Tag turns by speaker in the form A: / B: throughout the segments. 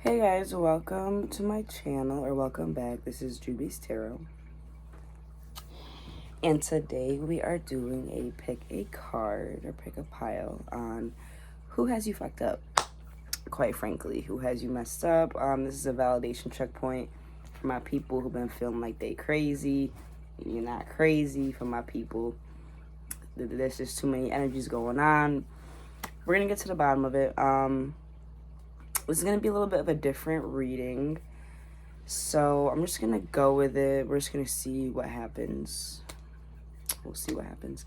A: Hey guys, welcome to my channel, or welcome back. This is Juby's Tarot. And today we are doing a pick a card or pick a pile on who has you fucked up. Quite frankly, who has you messed up. This is a validation checkpoint for my people who've been feeling like they crazy. You're not crazy. For my people, there's just too many energies going on. We're gonna get to the bottom of it. This is going to be a little bit of a different reading, so I'm just going to go with it. We're just going to see what happens. We'll see what happens.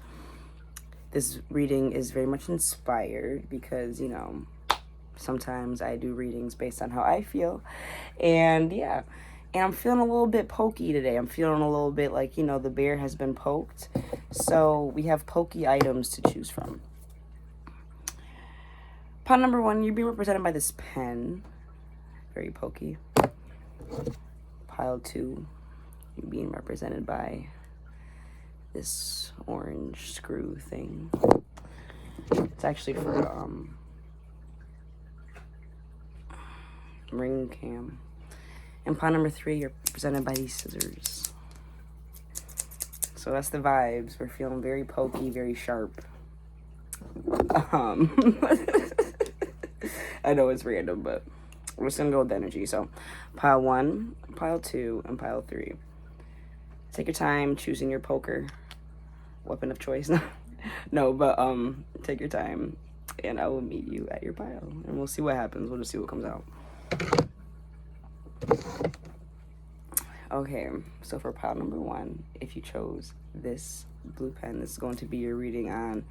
A: This reading is very much inspired because, you know, sometimes I do readings based on how I feel, and yeah, and I'm feeling a little bit pokey today. I'm feeling a little bit like, you know, the bear has been poked, so we have pokey items to choose from. Pile number one, you're being represented by this pen. Very pokey. Pile two, you're being represented by this orange screw thing. It's actually for ring cam. And pile number three, you're represented by these scissors. So that's the vibes. We're feeling very pokey, very sharp. I know it's random, but we're just gonna go with the energy. So pile one, pile two, and pile three. Take your time choosing your poker weapon of choice. No, but take your time, and I will meet you at your pile, and we'll see what happens. We'll just see what comes out. Okay, so for pile number one, if you chose this blue pen, this is going to be your reading on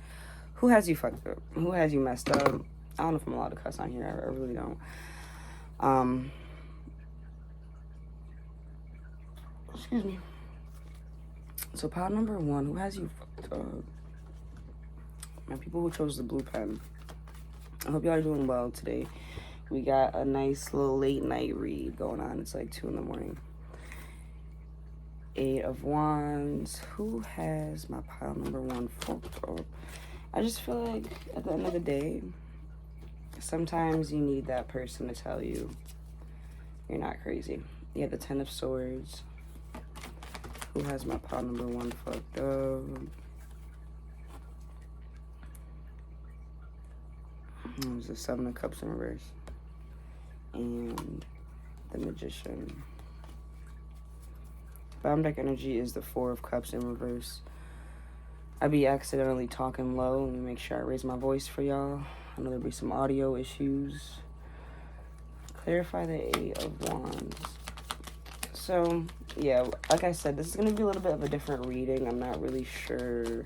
A: who has you fucked up, who has you messed up. I don't know if I'm allowed to cuss on here. I really don't. Excuse me. So pile number one, who has you fucked up? My people who chose the blue pen. I hope y'all are doing well today. We got a nice little late night read going on. It's like 2 in the morning. 8 of Wands. Who has my pile number one fucked up? I just feel like at the end of the day, sometimes you need that person to tell you you're not crazy. You have the 10 of Swords. Who has my pile number one fucked up? There's the 7 of Cups in reverse. And the Magician. Bottom deck energy is the 4 of Cups in reverse. I be accidentally talking low. Let me make sure I raise my voice for y'all. I know there'll be some audio issues. Clarify the 8 of Wands. So, yeah, like I said, this is going to be a little bit of a different reading. I'm not really sure.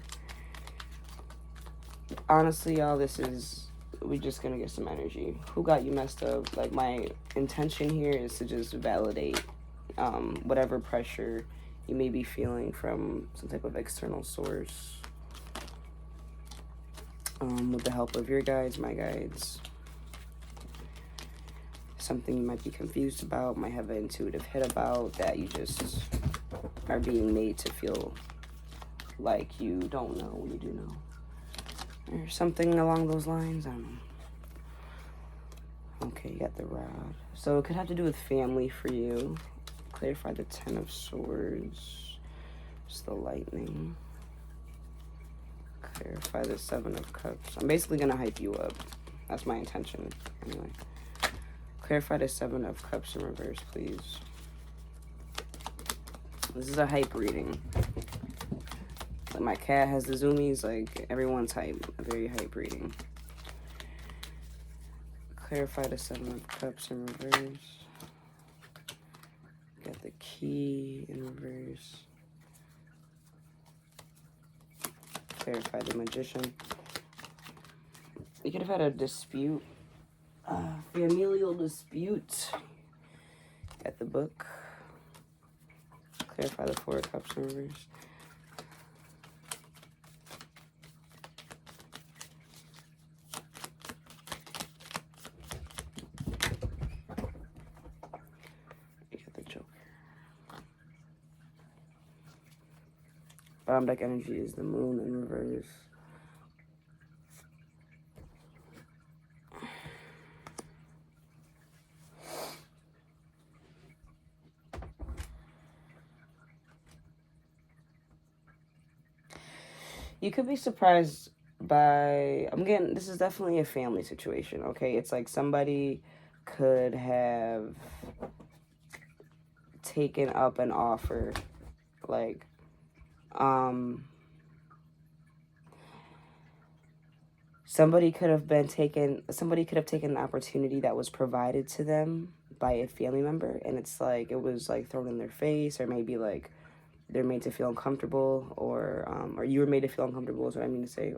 A: Honestly, y'all, we're just going to get some energy. Who got you messed up? Like, my intention here is to just validate whatever pressure you may be feeling from some type of external source. With the help of your guides, my guides. Something you might be confused about, might have an intuitive hit about, that you just are being made to feel like you don't know when you do know. Or something along those lines, I don't know. Okay, you got the Rod. So it could have to do with family for you. Clarify the 10 of Swords. Just the Lightning. Clarify the 7 of Cups. I'm basically going to hype you up. That's my intention, anyway. Clarify the 7 of Cups in reverse, please. This is a hype reading. Like my cat has the zoomies, like everyone's hype. A very hype reading. Clarify the 7 of Cups in reverse. Got the Key in reverse. Clarify the Magician. You could have had a dispute. Familial dispute. Got the Book. Clarify the 4 of Cups in reverse. You got the Joker. Bottom deck energy is the Moon in reverse. You could be surprised by, this is definitely a family situation, okay? It's like somebody could have taken up an offer, like, somebody could have taken an opportunity that was provided to them by a family member, and it's like, it was like thrown in their face, or maybe like they're made to feel uncomfortable, or you were made to feel uncomfortable is what I mean to say.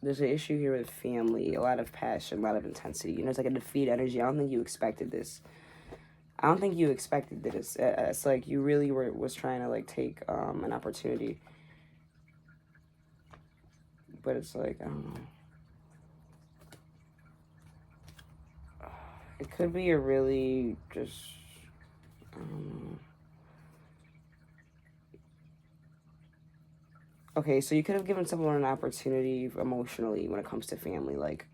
A: There's an issue here with family, a lot of passion, a lot of intensity. You know, it's like a defeat energy. I don't think you expected this. I don't think you expected this. It's like you really was trying to like take an opportunity, but it's like, I don't know. It could be a really just, I don't know. Okay, so you could have given someone an opportunity emotionally when it comes to family. Like,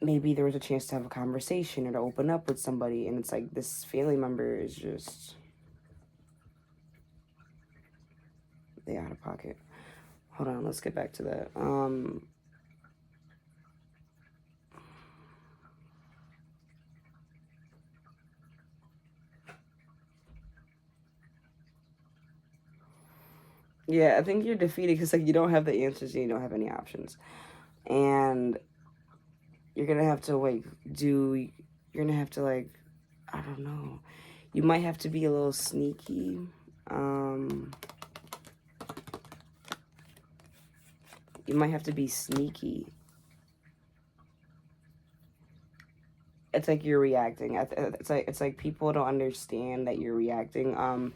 A: maybe there was a chance to have a conversation or to open up with somebody, and it's like this family member is just, they out of pocket. Hold on, let's get back to that. Yeah, I think you're defeated because like you don't have the answers and you don't have any options, and you're gonna have to like you're gonna have to like, I don't know, you might have to be a little sneaky. You might have to be sneaky. It's like you're reacting. It's like people don't understand that you're reacting.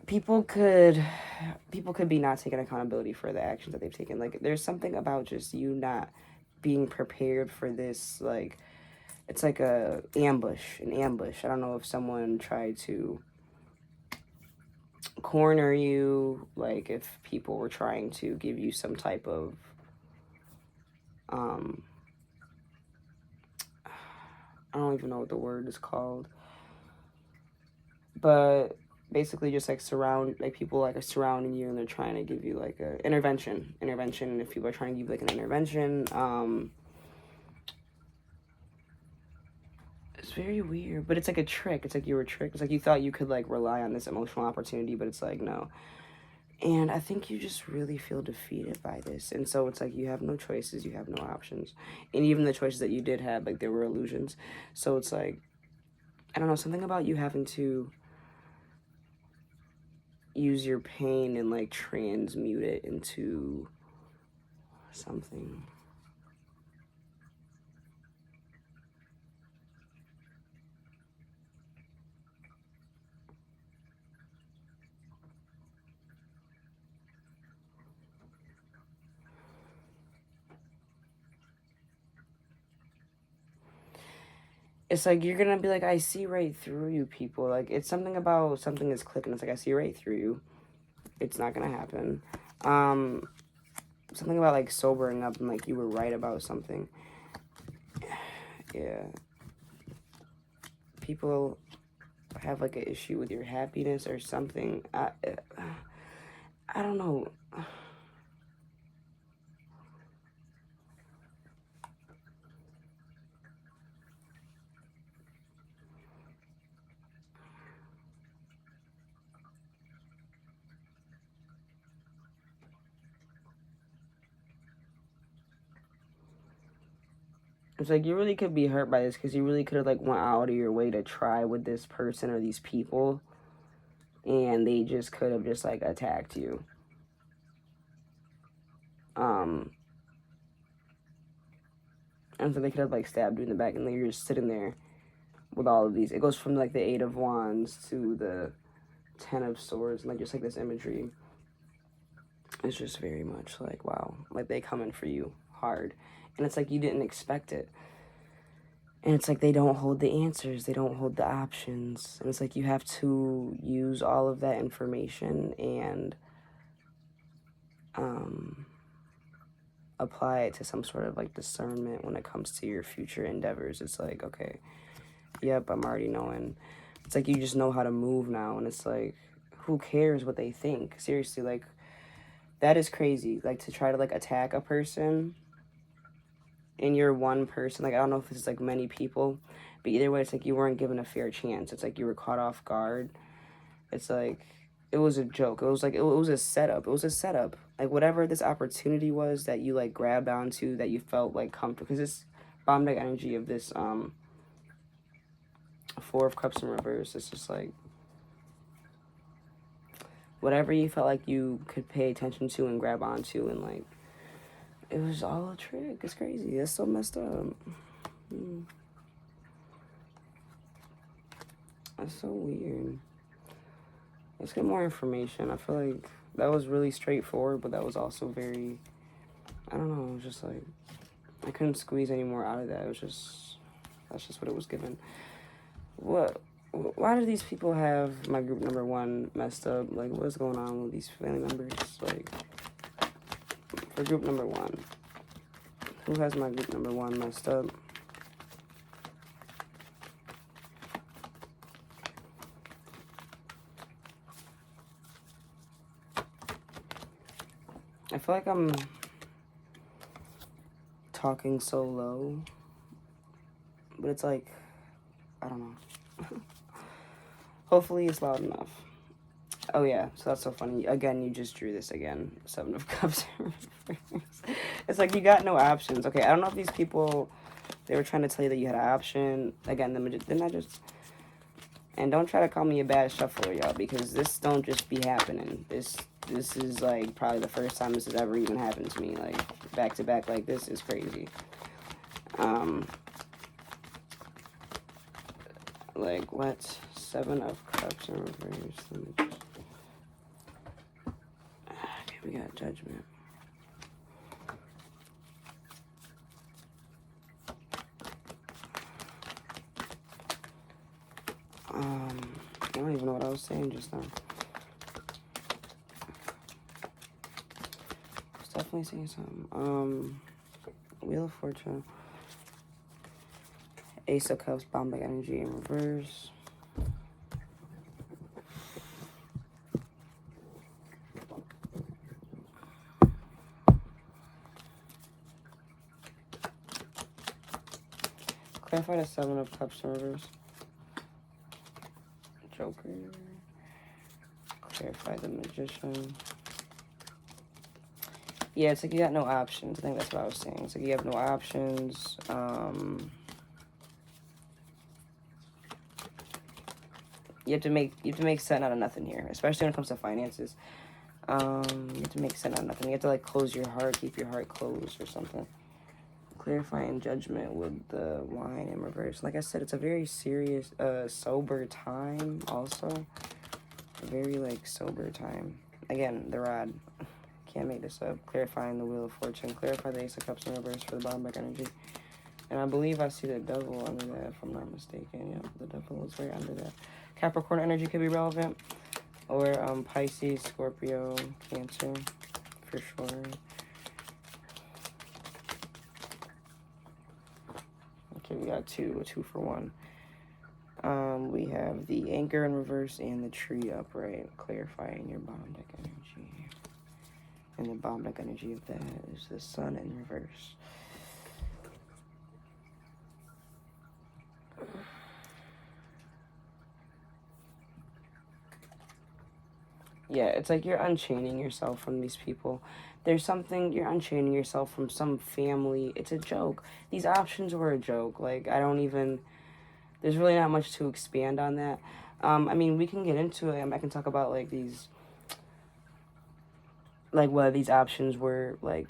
A: People could be not taking accountability for the actions that they've taken. Like, there's something about just you not being prepared for this. Like, it's like an ambush. I don't know if someone tried to corner you, like if people were trying to give you some type of I don't even know what the word is called, but basically just like people like are surrounding you and they're trying to give you like a intervention. If people are trying to give you like an intervention, it's very weird, but it's like a trick. It's like you were tricked. It's like you thought you could like rely on this emotional opportunity, but it's like, no. And I think you just really feel defeated by this. And so it's like you have no choices, you have no options. And even the choices that you did have, like, there were illusions. So it's like, I don't know, something about you having to use your pain and like transmute it into something. It's like you're gonna be like, I see right through you, people. Like, it's something about something is clicking. It's like, I see right through you. It's not gonna happen. Something about like sobering up and like you were right about something. Yeah. People have like an issue with your happiness or something. I don't know. It's like you really could be hurt by this because you really could have like went out of your way to try with this person or these people, and they just could have just like attacked you. And so they could have like stabbed you in the back, and then you're just sitting there with all of these. It goes from like the Eight of Wands to the Ten of Swords, and like just like this imagery. It's just very much like, wow, like they come in for you hard, and it's like you didn't expect it. And it's like they don't hold the answers, they don't hold the options. And it's like you have to use all of that information and apply it to some sort of like discernment when it comes to your future endeavors. It's like, okay, Yep, I'm already knowing. It's like you just know how to move now, and it's like, who cares what they think? Seriously, like, that is crazy. Like, to try to, like, attack a person, and you're one person. Like, I don't know if it's, like, many people, but either way, it's like you weren't given a fair chance. It's like you were caught off guard. It's like, it was a joke. It was like, it was a setup. It was a setup. Like, whatever this opportunity was that you, like, grabbed onto, that you felt, like, comfortable. Because this bomb deck energy of this, Four of Cups in reverse, it's just like, whatever you felt like you could pay attention to and grab onto, and, like, it was all a trick. It's crazy. That's so messed up. That's so weird. Let's get more information. I feel like that was really straightforward, but that was also very, I don't know, it was just like, I couldn't squeeze any more out of that. It was just, that's just what it was given. Why do these people have my group number 1 messed up? Like, what's going on with these family members? Like, for group number 1, who has my group number 1 messed up? I feel like I'm talking so low, but it's like, I don't know. Hopefully it's loud enough. Oh yeah, so that's so funny. Again, you just drew this again. 7 of Cups. It's like you got no options. Okay, I don't know if these people, they were trying to tell you that you had an option. Again, didn't I just... And don't try to call me a bad shuffler, y'all, because this don't just be happening. This is, like, probably the first time this has ever even happened to me. Like, back to back like this is crazy. Like, what? 7 of Cups in reverse. Okay, we got Judgment. I don't even know what I was saying just now. I was definitely saying something. Wheel of Fortune. Ace of Cups, bomb deck energy in reverse. Clarify the 7 of Cups in reverse. Joker. Clarify the Magician. Yeah, it's like you got no options. I think that's what I was saying. It's like you have no options. You have to make sense out of nothing here, especially when it comes to finances. You have to make sense out of nothing. You have to, like, close your heart, keep your heart closed or something. Clarifying Judgment with the wine in reverse. Like I said, it's a very serious, sober time also. A very, like, sober time. Again, the rod. Can't make this up. Clarifying the Wheel of Fortune. Clarify the Ace of Cups in reverse for the bottom back energy. And I believe I see the Devil under that, if I'm not mistaken. Yeah, the Devil is right under that. Capricorn energy could be relevant. Or Pisces, Scorpio, Cancer, for sure. Okay, we got a 2 for 1. We have the Anchor in reverse and the Tree upright, clarifying your bottom deck energy. And the bottom deck energy of that is the Sun in reverse. Yeah, it's like you're unchaining yourself from these people. There's something, you're unchaining yourself from some family. It's a joke. These options were a joke. Like, I don't even, there's really not much to expand on that. I mean, we can get into it. I can talk about, like, these, like, what these options were, like,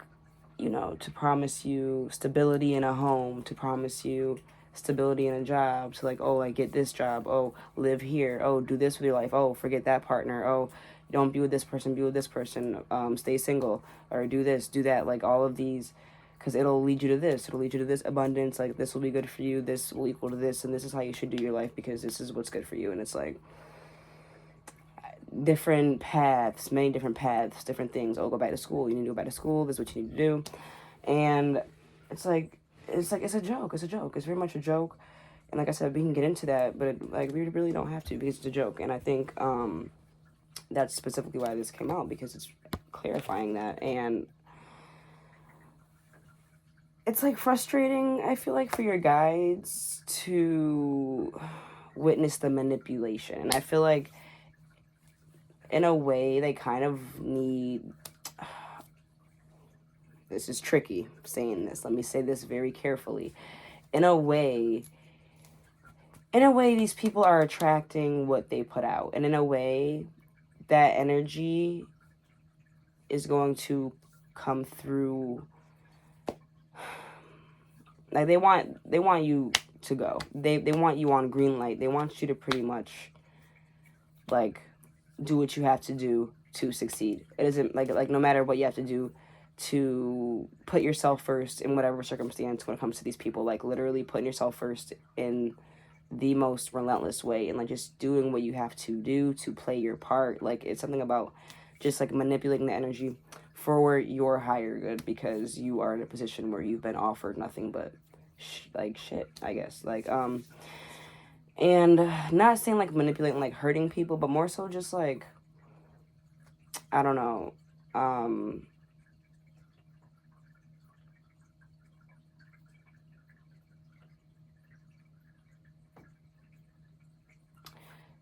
A: you know, to promise you stability in a home, to promise you stability in a job, to, like, oh, like, get this job, oh, live here, oh, do this with your life, oh, forget that partner, oh, don't be with this person, be with this person, stay single, or do this, do that, like, all of these, because it'll lead you to this, it'll lead you to this abundance, like, this will be good for you, this will equal to this, and this is how you should do your life, because this is what's good for you, and it's like, different paths, many different paths, different things. Oh, go back to school. You need to go back to school. This is what you need to do. And it's a joke. It's a joke. It's very much a joke. And like I said, we can get into that, but like we really don't have to because it's a joke. And I think that's specifically why this came out, because it's clarifying that. And it's like frustrating, I feel like, for your guides to witness the manipulation. And I feel like in a way they kind of need, this is tricky saying this, let me say this very carefully. In a way, these people are attracting what they put out. And in a way, that energy is going to come through. Like they want you to go. They want you on green light. They want you to pretty much like do what you have to do to succeed. It isn't like no matter what you have to do to put yourself first in whatever circumstance when it comes to these people, like literally putting yourself first in the most relentless way, and like just doing what you have to do to play your part. Like it's something about just like manipulating the energy for your higher good, because you are in a position where you've been offered nothing but shit, I guess. Like and not saying like manipulating, like hurting people, but more so just like, I don't know,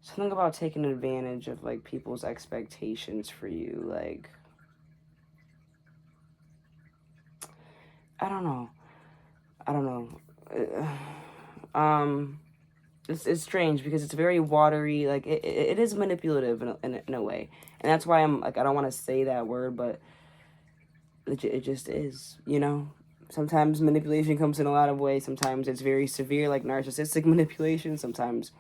A: something about taking advantage of like people's expectations for you. Like, I don't know. It's strange because it's very watery. Like it is manipulative in a way, and that's why I'm like, I don't want to say that word, but it just is. You know, sometimes manipulation comes in a lot of ways. Sometimes it's very severe, like narcissistic manipulation. Sometimes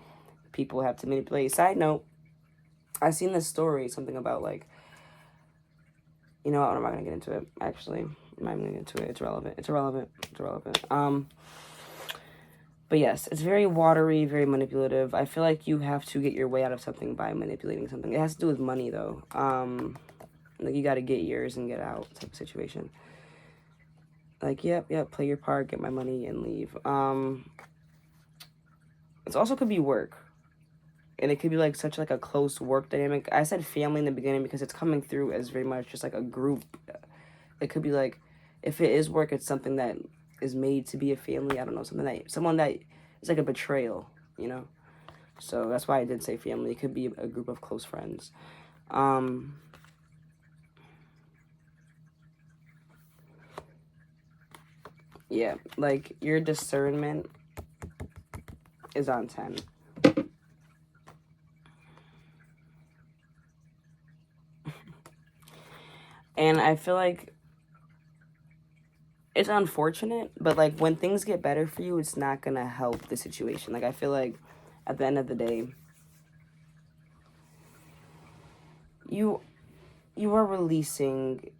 A: people have to manipulate. Side note, I seen this story, something about like, you know what, I'm not gonna get into it. Actually, I'm not gonna get into it. It's irrelevant. But yes, it's very watery, very manipulative. I feel like you have to get your way out of something by manipulating something. It has to do with money, though. Like, you got to get yours and get out type of situation. Like, yep, play your part, get my money, and leave. It also could be work. And it could be, like, such, like, a close work dynamic. I said family in the beginning because it's coming through as very much just, like, a group. It could be, like, if it is work, it's something that is made to be a family. I don't know, someone that is like a betrayal, you know. So that's why I did say family. It could be a group of close friends. Yeah, like your discernment is on 10. And I feel like it's unfortunate, but like when things get better for you, it's not gonna help the situation. Like I feel like at the end of the day, you are releasing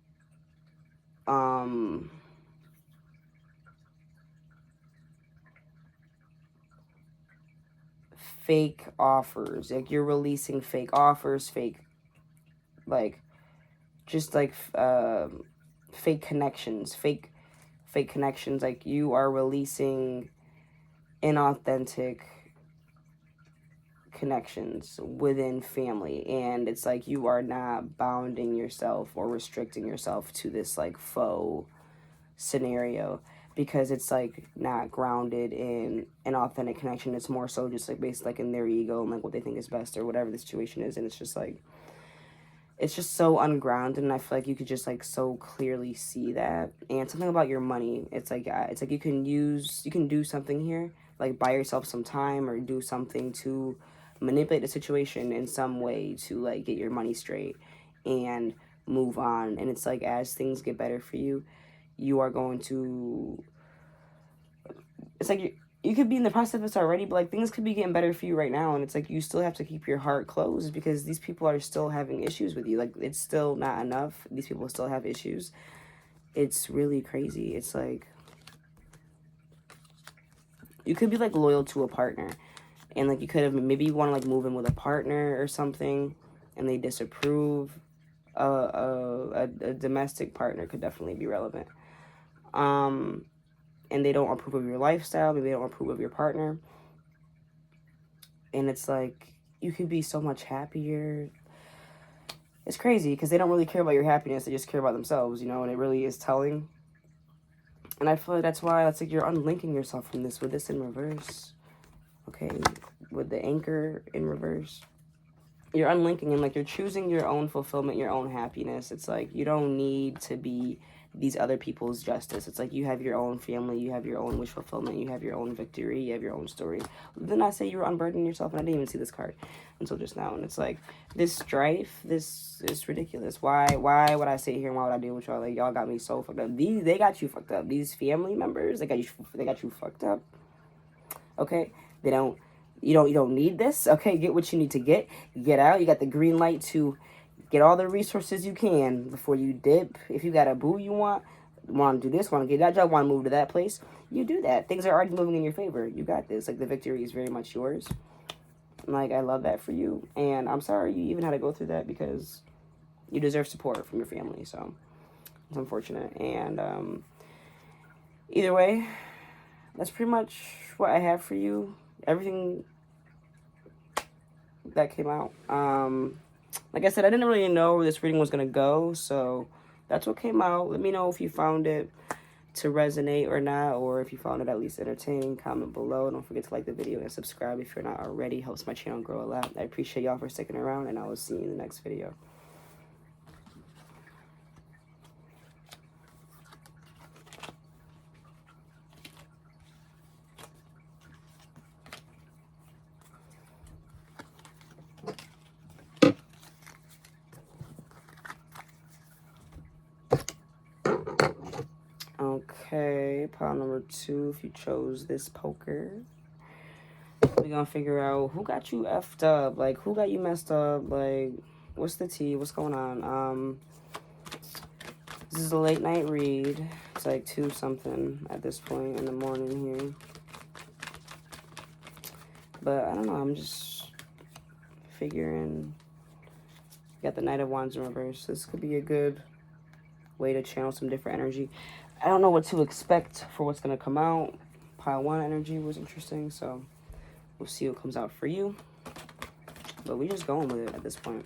A: fake offers. Like you're releasing fake offers, fake like just like fake connections, fake connections. Like you are releasing inauthentic connections within family, and it's like you are not bounding yourself or restricting yourself to this like faux scenario, because it's like not grounded in an authentic connection. It's more so just like based like in their ego and like what they think is best or whatever the situation is. And it's just like, it's just so ungrounded, and I feel like you could just like so clearly see that. And something about your money, it's like you can do something here, like buy yourself some time or do something to manipulate the situation in some way to like get your money straight and move on. And it's like as things get better for you, you are going to, it's like you could be in the process of this already, but like things could be getting better for you right now, and it's like you still have to keep your heart closed because these people are still having issues with you. Like it's still not enough. These people still have issues. It's really crazy. It's like you could be like loyal to a partner, and like you could have, maybe you want to like move in with a partner or something, and they disapprove. A domestic partner could definitely be relevant. And they don't approve of your lifestyle, maybe they don't approve of your partner, And it's like, you could be so much happier. It's crazy because they don't really care about your happiness. They just care about themselves, you know, and it really is telling. And I feel like that's why it's like you're unlinking yourself from this with this in reverse. Okay, with the anchor in reverse. You're unlinking and like you're choosing your own fulfillment, your own happiness. It's like you don't need to be these other people's justice. It's like you have your own family, you have your own wish fulfillment, you have your own victory, you have your own story. Then I say you were unburdening yourself, and I didn't even see this card until just now. And it's like this strife, this is ridiculous. Why would I sit here and why would I deal with y'all? Like y'all got me so fucked up. They got you fucked up. These family members, they got you fucked up. Okay, you don't need this. Okay, get what you need to get out. You got the green light to get all the resources you can before you dip. If you got a boo you want to do this, want to get that job, want to move to that place, you do that. Things are already moving in your favor. You got this. Like the victory is very much yours. Like I love that for you, and I'm sorry you even had to go through that because you deserve support from your family. So it's unfortunate, and either way, that's pretty much what I have for you. Everything that came out. Like I said, I didn't really know where this reading was going to go, so that's what came out. Let me know if you found it to resonate or not, or if you found it at least entertaining. Comment below. Don't forget to like the video and subscribe if you're not already. Helps my channel grow a lot. I appreciate y'all for sticking around, and I will see you in the next video. Okay, pile number 2, if you chose this poker. We're gonna figure out who got you effed up, like who got you messed up, like what's the tea, what's going on. This is a late night read. It's like 2 something at this point in the morning here. But I don't know, I'm just figuring. Got the Knight of Wands in reverse. This could be a good way to channel some different energy. I don't know what to expect for what's gonna come out. Pile 1 energy was interesting, so we'll see what comes out for you. But we just going with it at this point.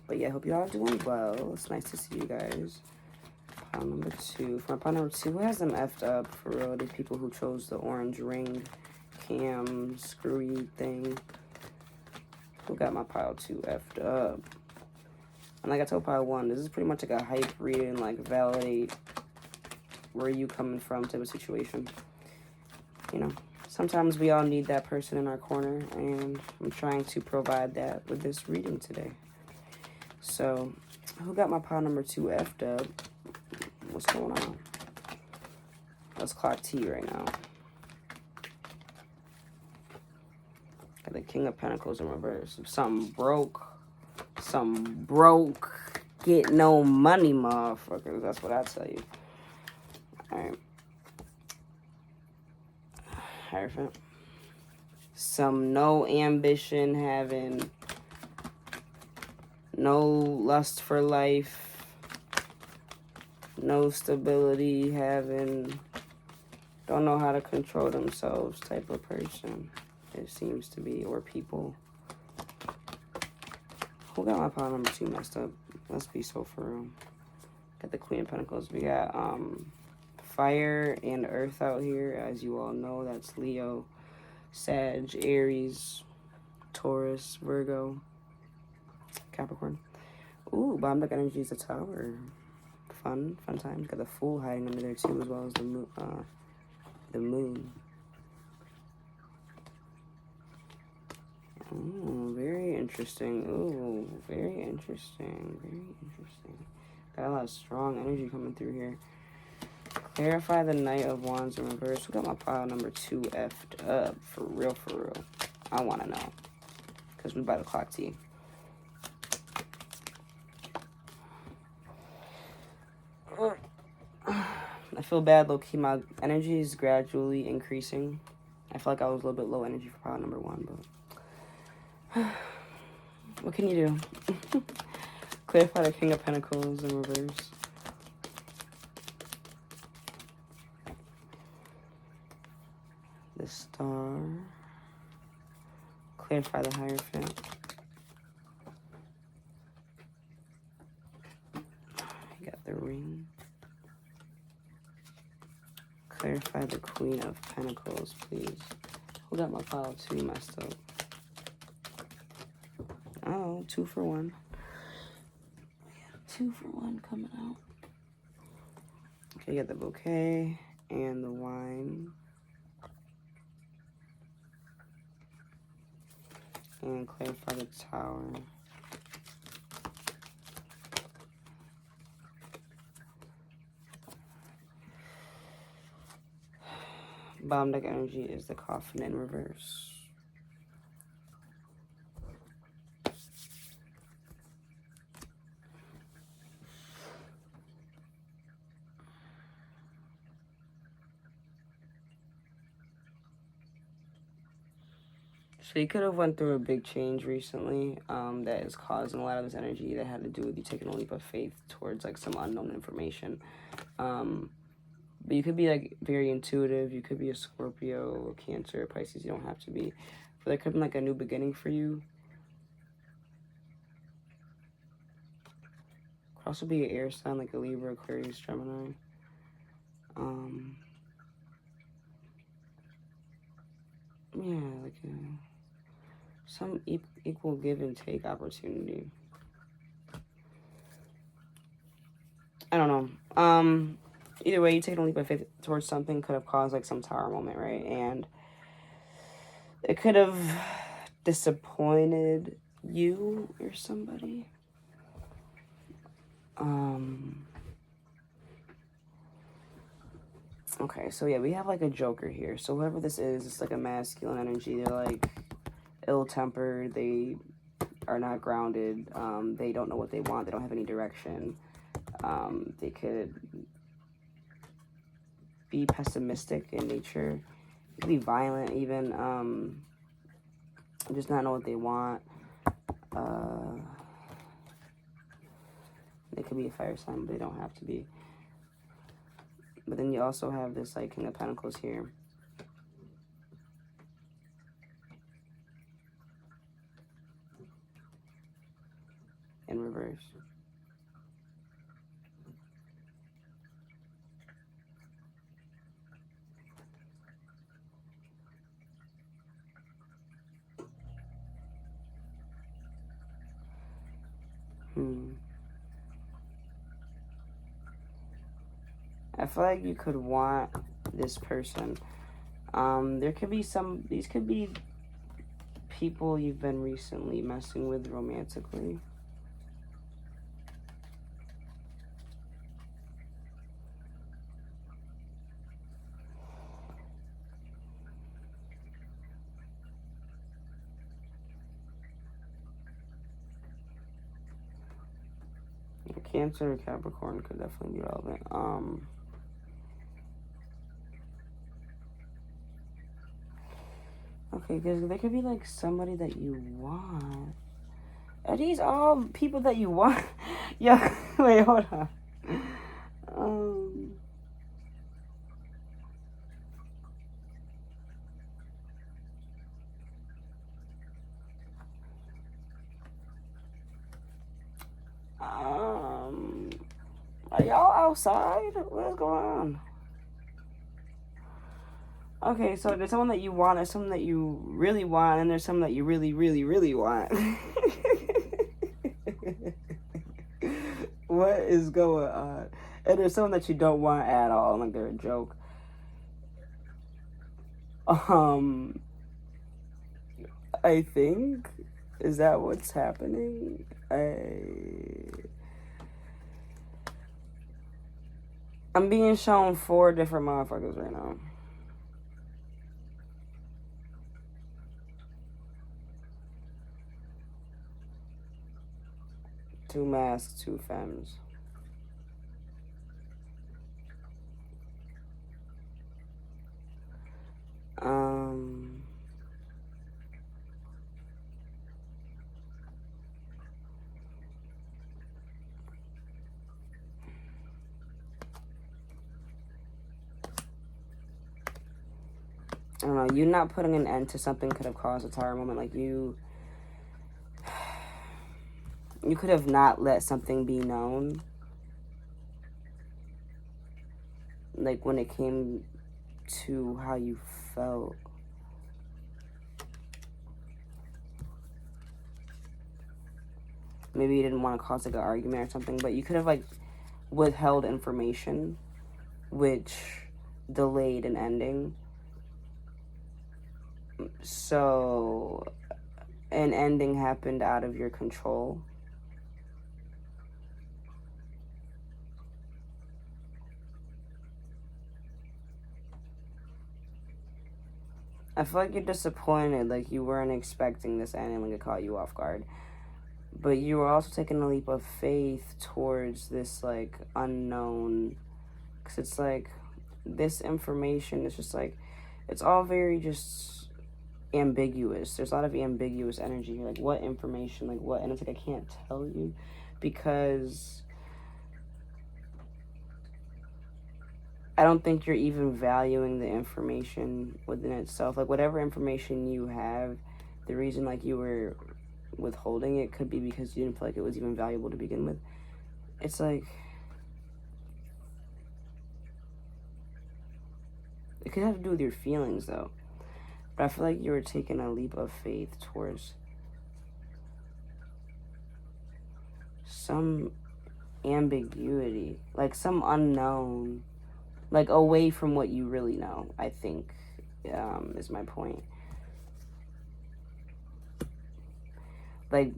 A: But yeah, hope you all are doing well. It's nice to see you guys. Pile number 2. For my pile number 2, who has them effed up for real? The people who chose the orange ring cam screwy thing. Who got my pile 2 effed up? And like I told pile 1, this is pretty much like a hype reading, like validate where you coming from type of situation. You know, sometimes we all need that person in our corner, and I'm trying to provide that with this reading today. So, who got my pile number 2 effed up? What's going on? Let's clock T right now. Got the King of Pentacles in reverse. Something broke. Get no money, motherfuckers. That's what I tell you. Alright. Hierophant. Some no ambition having, no lust for life, no stability having, don't know how to control themselves type of person. It seems to be, or people. Who got my pile number 2 messed up? Let's be so for real. Got the Queen of Pentacles. We got fire and earth out here. As you all know, that's Leo, Sag, Aries, Taurus, Virgo, Capricorn. Ooh, bomb deck energy is a tower. Fun times. Got the Fool hiding under there too, as well as the moon. Oh, very interesting. Ooh, very interesting. Got a lot of strong energy coming through here. Clarify the Knight of Wands in reverse. We got my pile number 2 effed up. For real. I want to know. Because we about to clock T. I feel bad, low-key. My energy is gradually increasing. I feel like I was a little bit low energy for pile number 1, but what can you do? Clarify the King of Pentacles in reverse. The Star. Clarify the Hierophant. I got the Ring. Clarify the Queen of Pentacles, please. Who got my pile 2 messed up? Oh, 2 for 1. 2 for 1 coming out. Okay, you got the Bouquet and the Wine. And clarify the Tower. Bottom deck energy is the Coffin in reverse. So you could have went through a big change recently that is causing a lot of this energy that had to do with you taking a leap of faith towards like some unknown information. But you could be like very intuitive. You could be a Scorpio, a Cancer, a Pisces. You don't have to be. But there could be like a new beginning for you. Could also be an air sign like a Libra, Aquarius, Gemini. Yeah, like some equal give and take opportunity. I don't know. Either way, you taking a leap of faith towards something could have caused like some Tower moment, right? And it could have disappointed you or somebody. Okay, so yeah, we have like a Joker here. So whoever this is, it's like a masculine energy. They're like ill-tempered. They are not grounded. They don't know what they want. They don't have any direction. They could be pessimistic in nature. They could be violent even. Just not know what they want. They could be a fire sign, but they don't have to be. But then you also have this like King of Pentacles here. In reverse. I feel like you could want this person. There could be these could be people you've been recently messing with romantically. Cancer or Capricorn could definitely be relevant. Okay, because there could be like somebody that you want. Are these all people that you want? Yeah, wait, hold on. Are y'all outside? What's going on? Okay, so there's someone that you want, there's someone that you really want, and there's someone that you really, really, really want. What is going on? And there's someone that you don't want at all, like they're a joke. I think, is that what's happening? I'm being shown 4 different motherfuckers right now. Two masks, 2 femmes. I don't know, you not putting an end to something could have caused a tower moment. Like, you could have not let something be known, like, when it came to how you felt. Maybe you didn't want to cause, like, an argument or something, but you could have, like, withheld information, which delayed an ending. So an ending happened out of your control. I feel like you're disappointed, like you weren't expecting this ending, like it caught you off guard. But you were also taking a leap of faith towards this, like, unknown. Because it's like, this information is just like, it's all very just ambiguous. There's a lot of ambiguous energy here. Like, what information, like what? And it's like, I can't tell you because I don't think you're even valuing the information within itself. Like, whatever information you have, the reason, like, you were withholding it could be because you didn't feel like it was even valuable to begin with. It's like, it could have to do with your feelings, though. But I feel like you were taking a leap of faith towards some ambiguity, like some unknown, like away from what you really know, I think, is my point. Like,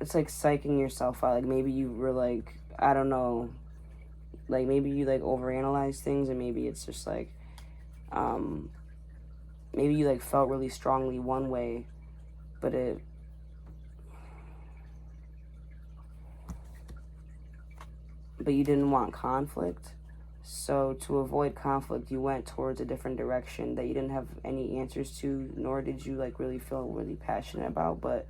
A: it's like psyching yourself out. Like, maybe you were like, I don't know, like maybe you like overanalyze things, and maybe it's just like, maybe you like felt really strongly one way, but you didn't want conflict. So to avoid conflict, you went towards a different direction that you didn't have any answers to, nor did you like really feel really passionate about, but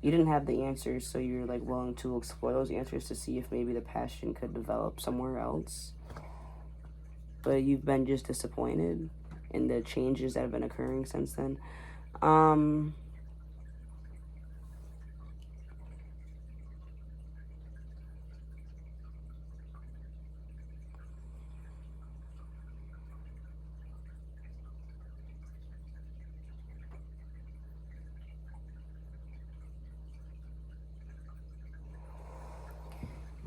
A: you didn't have the answers, so you're like willing to explore those answers to see if maybe the passion could develop somewhere else. But you've been just disappointed in the changes that have been occurring since then.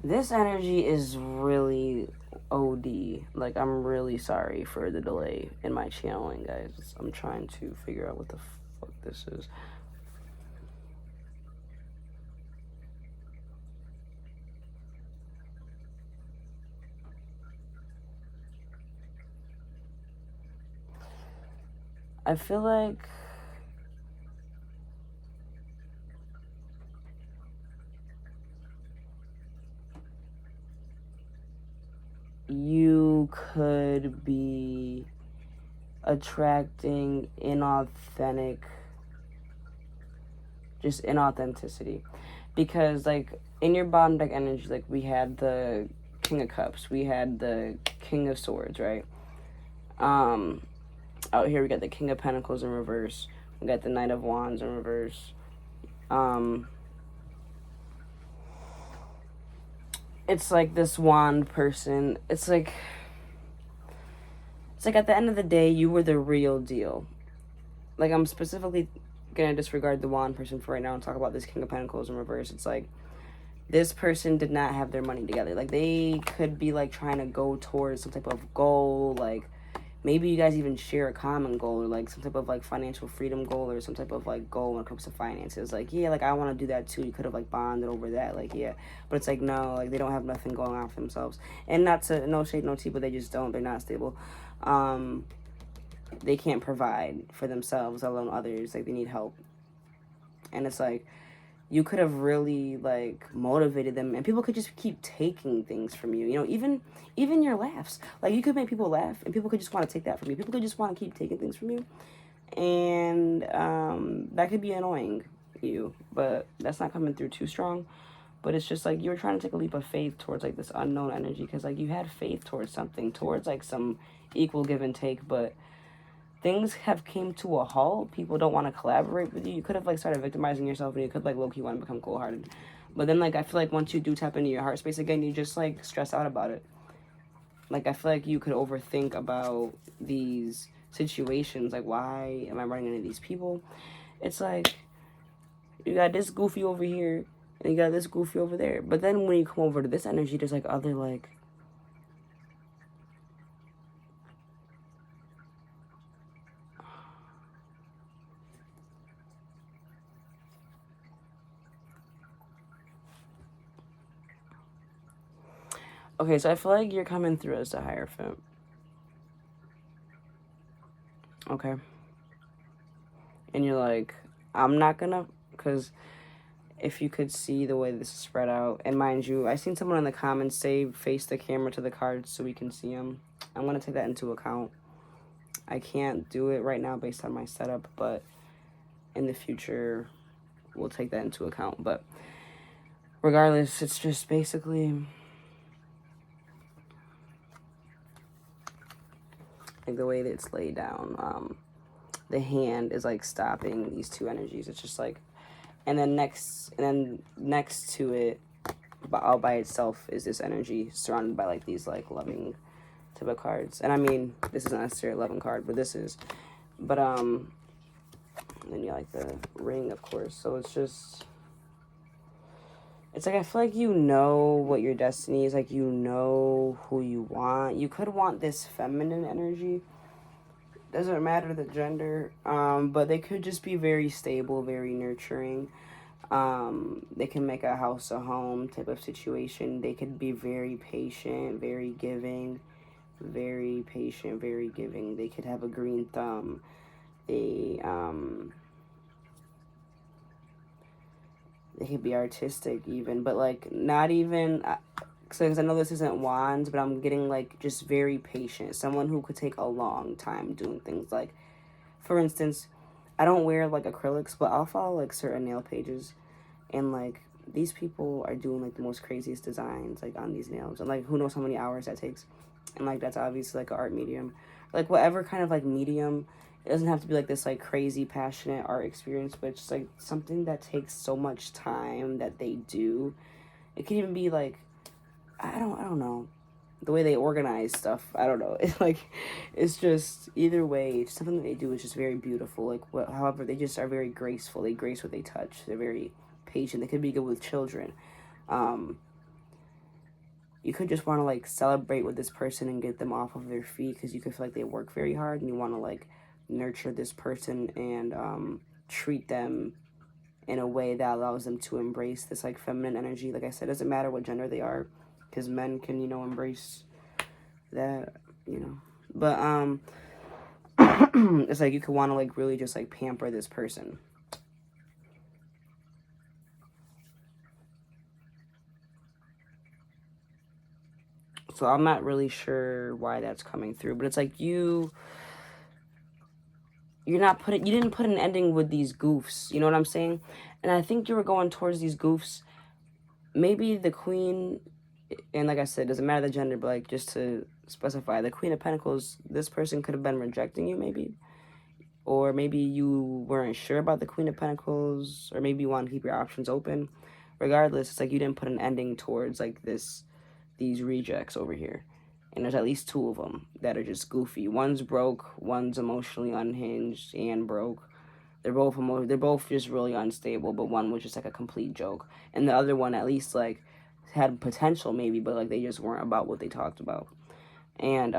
A: This energy is really OD. Like, I'm really sorry for the delay in my channeling, guys. I'm trying to figure out what the fuck this is. I feel like you could be attracting inauthenticity. Because, like, in your bottom deck energy, like, we had the King of Cups, we had the King of Swords, right? Out here we got the King of Pentacles in reverse. We got the Knight of Wands in reverse. It's like this wand person. It's like at the end of the day, you were the real deal. Like, I'm specifically gonna disregard the wand person for right now and talk about this King of Pentacles in reverse. It's like, this person did not have their money together. Like, they could be like trying to go towards some type of goal, like maybe you guys even share a common goal, or like some type of like financial freedom goal, or some type of like goal when it comes to finances. Like, yeah, like I want to do that too. You could have like bonded over that, like, yeah. But it's like, no, like they don't have nothing going on for themselves. And not to, no shade, no tea, but they just don't. They're not stable. They can't provide for themselves, let alone others. Like, they need help. And it's like, you could have really like motivated them, and people could just keep taking things from you. You know, even your laughs. Like, you could make people laugh, and people could just want to take that from you. People could just want to keep taking things from you, and that could be annoying you. But that's not coming through too strong. But it's just like you were trying to take a leap of faith towards like this unknown energy, because like you had faith towards something, towards like some equal give and take, but things have came to a halt. People don't want to collaborate with you. You could have like started victimizing yourself, and you could like low-key want to become cold-hearted. But then like I feel like once you do tap into your heart space again, you just like stress out about it. Like I feel like you could overthink about these situations. Like, why am I running into these people? It's like you got this goofy over here and you got this goofy over there. But then when you come over to this energy, there's like other like okay, so I feel like you're coming through as the Hierophant. Okay. And you're like, I'm not gonna, because if you could see the way this is spread out, and mind you, I seen someone in the comments say face the camera to the cards so we can see them. I'm gonna take that into account. I can't do it right now based on my setup, but in the future, we'll take that into account. But regardless, it's just basically like the way that it's laid down. The hand is like stopping these two energies. It's just like, and then next to it, all by itself, is this energy surrounded by like these like loving type of cards. And I mean, this isn't necessarily a loving card, but this is. But then you like the ring, of course. So it's just, it's like I feel like you know what your destiny is. Like you know who you want. You could want this feminine energy. Doesn't matter the gender, but they could just be very stable, very nurturing. They can make a house a home type of situation. They could be very patient, very giving, very patient, very giving. They could have a green thumb. They could be artistic even, but like not even, because I know this isn't wands, but I'm getting like just very patient. Someone who could take a long time doing things. Like, for instance, I don't wear like acrylics, but I'll follow like certain nail pages, and like these people are doing like the most craziest designs like on these nails, and like who knows how many hours that takes, and like that's obviously like an art medium, like whatever kind of like medium. It doesn't have to be like this like crazy passionate art experience, but it's just like something that takes so much time that they do. It can even be like, I don't know, the way they organize stuff. I don't know. It's like, it's just either way, it's something that they do is just very beautiful. Like however, they just are very graceful. They grace what they touch. They're very patient. They could be good with children. You could just want to like celebrate with this person and get them off of their feet, because you could feel like they work very hard, and you want to like nurture this person and treat them in a way that allows them to embrace this like feminine energy. Like I said, it doesn't matter what gender they are, because men can, you know, embrace that, you know. But it's like you could want to like really just like pamper this person. So I'm not really sure why that's coming through, but it's like you didn't put an ending with these goofs, you know what I'm saying? And I think you were going towards these goofs. Maybe the queen, and like I said, doesn't matter the gender, but like just to specify, the Queen of Pentacles, this person could have been rejecting you maybe, or maybe you weren't sure about the Queen of Pentacles, or maybe you want to keep your options open. Regardless, it's like you didn't put an ending towards like these rejects over here. And there's at least two of them that are just goofy. One's broke, one's emotionally unhinged and broke. They're both just really unstable, but one was just like a complete joke. And the other one at least like had potential maybe, but like they just weren't about what they talked about. And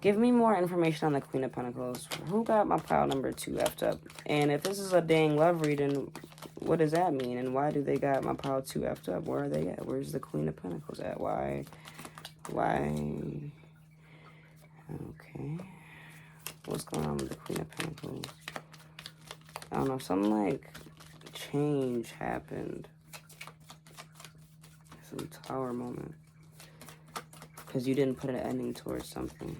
A: give me more information on the Queen of Pentacles. Who got my pile number 2 effed up? And if this is a dang love reading, what does that mean? And why do they got my pile 2 effed up? Where are they at? Where's the Queen of Pentacles at? Why? Okay. What's going on with the Queen of Pentacles? I don't know. Some like change happened. Some Tower moment. Because you didn't put an ending towards something.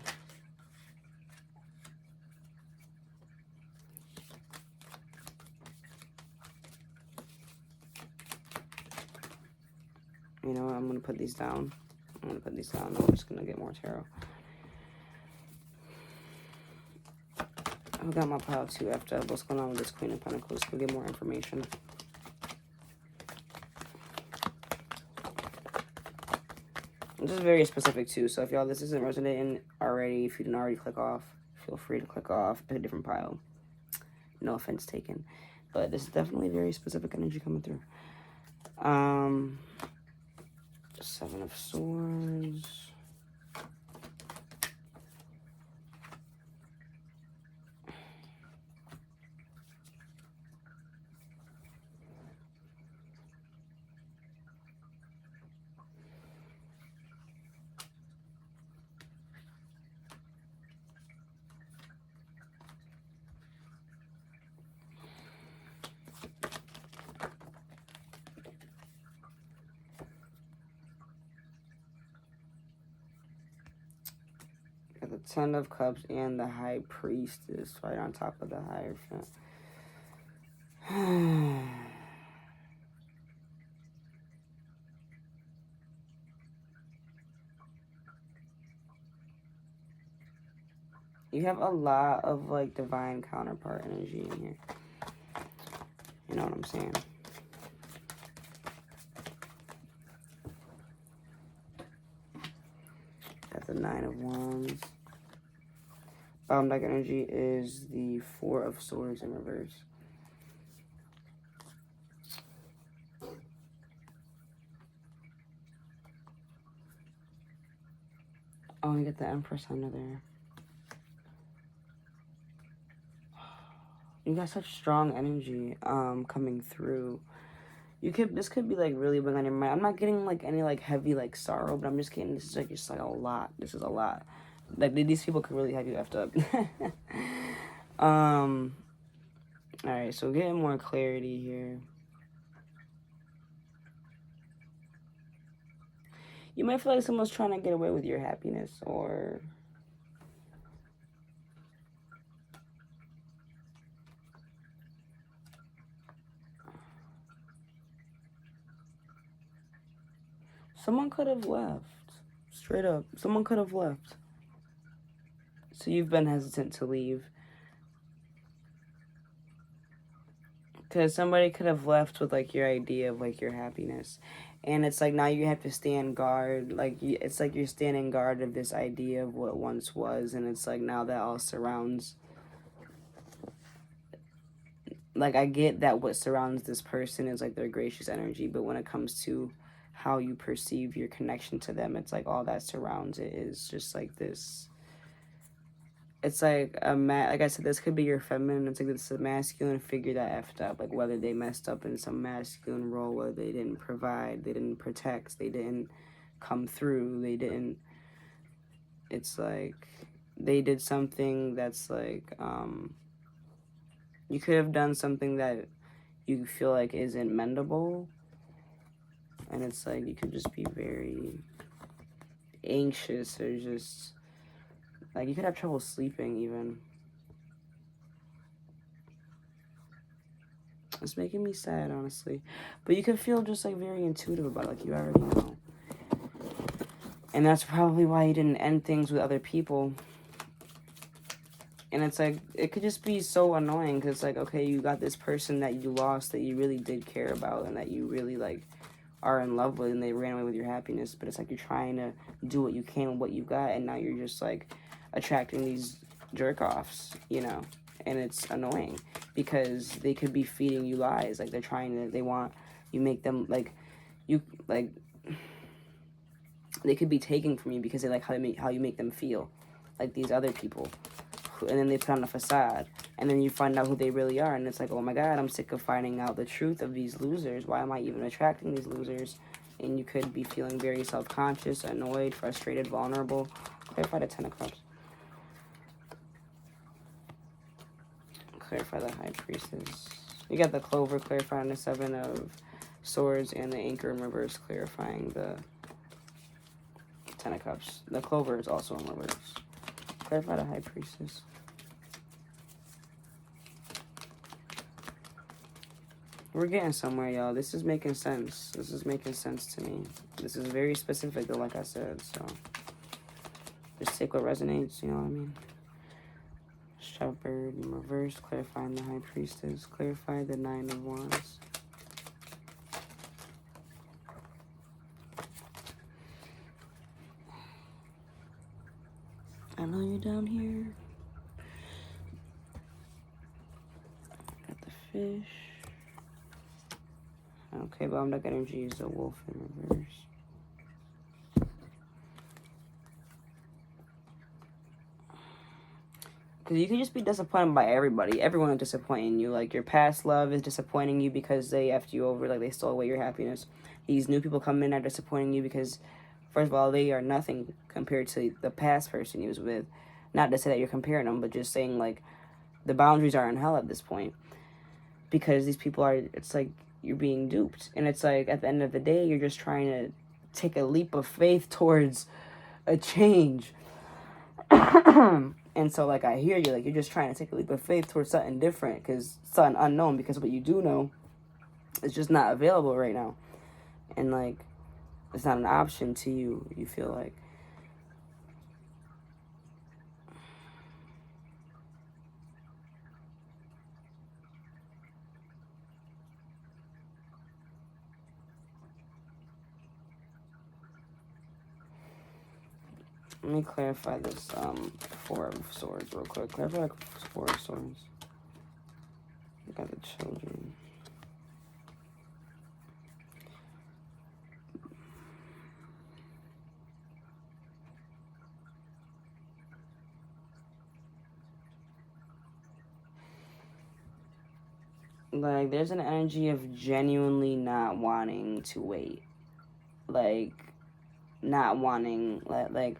A: You know what? I'm going to put these down. I'm just going to get more tarot. I've got my pile too after what's going on with this Queen of Pentacles. We'll get more information. This is very specific too. So if y'all this isn't resonating already, if you didn't already click off, feel free to click off, pick a different pile. No offense taken. But this is definitely very specific energy coming through. Seven of Swords. The Ten of Cups and the High Priestess right on top of the Hierophant. You have a lot of like divine counterpart energy in here. You know what I'm saying? Got the Nine of Wands. Bottom deck energy is the Four of Swords in reverse. Oh, you get the Empress under there. You got such strong energy coming through. This could be like really big on your mind. I'm not getting like any like heavy like sorrow, but I'm just getting this is like just like a lot. This is a lot. Like these people could really have you effed up. Alright, so getting more clarity here. You might feel like someone's trying to get away with your happiness, or someone could have left. Straight up. Someone could have left. So you've been hesitant to leave. Because somebody could have left with, like, your idea of, like, your happiness. And it's like now you have to stand guard. Like, it's like you're standing guard of this idea of what once was. And it's like now that all surrounds. Like, I get that what surrounds this person is, like, their gracious energy. But when it comes to how you perceive your connection to them, it's like all that surrounds it is just, like, this. It's like like I said, this could be your feminine. It's like this masculine figure that effed up. Like whether they messed up in some masculine role, whether they didn't provide, they didn't protect, they didn't come through, they didn't. It's like they did something that's like you could have done something that you feel like isn't mendable, and it's like you could just be very anxious or just. Like, you could have trouble sleeping, even. It's making me sad, honestly. But you could feel just, like, very intuitive about it. Like, you already know. And that's probably why you didn't end things with other people. And it's, like, it could just be so annoying. Because, like, okay, you got this person that you lost that you really did care about. And that you really, like, are in love with. And they ran away with your happiness. But it's, like, you're trying to do what you can with what you got. And now you're just, like, attracting these jerk-offs, you know, and it's annoying because they could be feeding you lies. Like, they want you make them, like, they could be taking from you because they like how you make them feel, like these other people, and then they put on a facade, and then you find out who they really are, and it's like, oh my god, I'm sick of finding out the truth of these losers. Why am I even attracting these losers? And you could be feeling very self-conscious, annoyed, frustrated, vulnerable. Clarify the Ten of Cups. Clarify the High Priestess. You got the Clover clarifying the Seven of Swords and the Anchor in reverse clarifying the Ten of Cups. The Clover is also in reverse. Clarify the High Priestess. We're getting somewhere, y'all. This is making sense. This is making sense to me. This is very specific, though, like I said. So just take what resonates, you know what I mean? Shepherd in reverse, clarifying the High Priestess. Clarify the Nine of Wands. I know you're down here. Got the fish. Okay, but I'm not gonna use the wolf in reverse. Because you can just be disappointed by everybody. Everyone is disappointing you. Like, your past love is disappointing you because they effed you over. Like, they stole away your happiness. These new people come in are disappointing you because, first of all, they are nothing compared to the past person you was with. Not to say that you're comparing them, but just saying, like, the boundaries are in hell at this point. Because these people are, it's like, you're being duped. And it's like, at the end of the day, you're just trying to take a leap of faith towards a change. And so, like, I hear you, like, you're just trying to take a leap of faith towards something different, because something unknown, because what you do know is just not available right now. And, like, it's not an option to you, you feel like. Let me clarify this Four of Swords real quick. Clarify Four of Swords. We got the children. Like, there's an energy of genuinely not wanting to wait. Like, not wanting, like,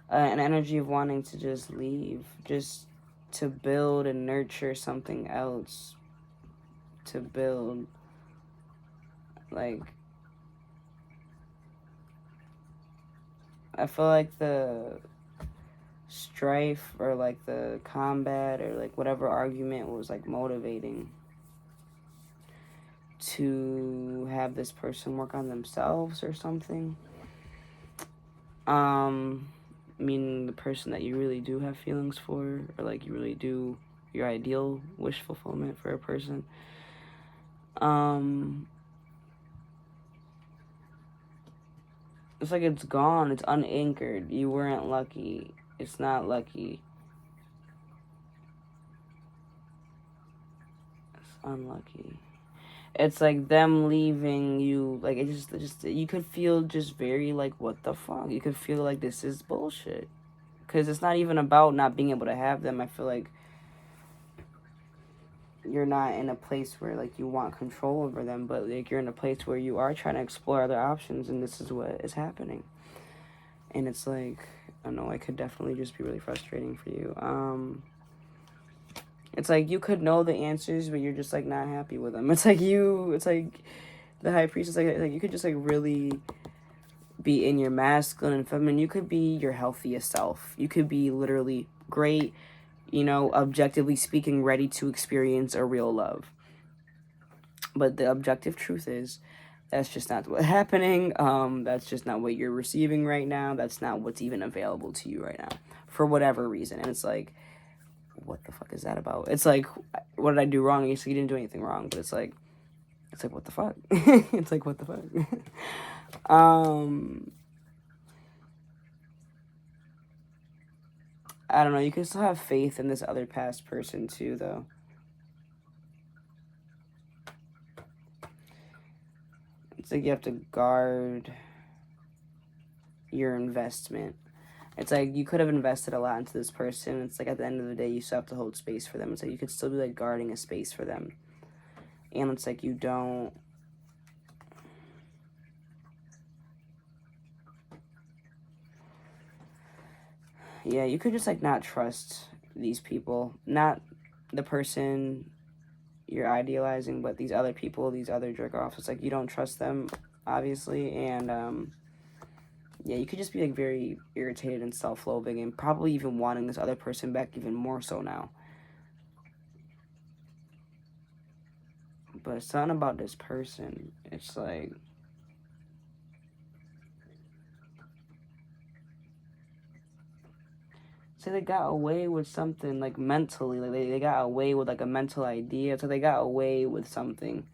A: an energy of wanting to just leave, just to build and nurture something else, to build, like, I feel like the strife or, like, the combat or, like, whatever argument was, like, motivating to have this person work on themselves or something. Meaning the person that you really do have feelings for, or, like, you really do, your ideal wish fulfillment for a person. It's like it's gone, it's unanchored. You weren't lucky. It's not lucky. It's unlucky. It's like them leaving you, like, it just you could feel just very, like, what the fuck? You could feel like this is bullshit. Because it's not even about not being able to have them. I feel like you're not in a place where, like, you want control over them, but, like, you're in a place where you are trying to explore other options, and this is what is happening. And it's like, I don't know, it could definitely just be really frustrating for you. It's like you could know the answers, but you're just, like, not happy with them. It's like the High Priestess, like you could just, like, really be in your masculine and feminine. You could be your healthiest self. You could be literally great, you know, objectively speaking, ready to experience a real love. But the objective truth is, that's just not what's happening. That's just not what you're receiving right now. That's not what's even available to you right now, for whatever reason. And it's like, what the fuck is that about? It's like, what did I do wrong? So you didn't do anything wrong, but it's like, what the fuck? It's like, what the fuck? I don't know. You can still have faith in this other past person too, though. It's like you have to guard your investment. It's like you could have invested a lot into this person. It's like at the end of the day, you still have to hold space for them. It's like you could still be, like, guarding a space for them. And it's like you don't... Yeah, you could just, like, not trust these people. Not the person you're idealizing, but these other people, these other jerk-offs. It's like you don't trust them, obviously. And, yeah, you could just be, like, very irritated and self-loathing and probably even wanting this other person back even more so now. But something about this person, it's like, say they got away with something, like mentally, like they got away with like a mental idea, so they got away with something.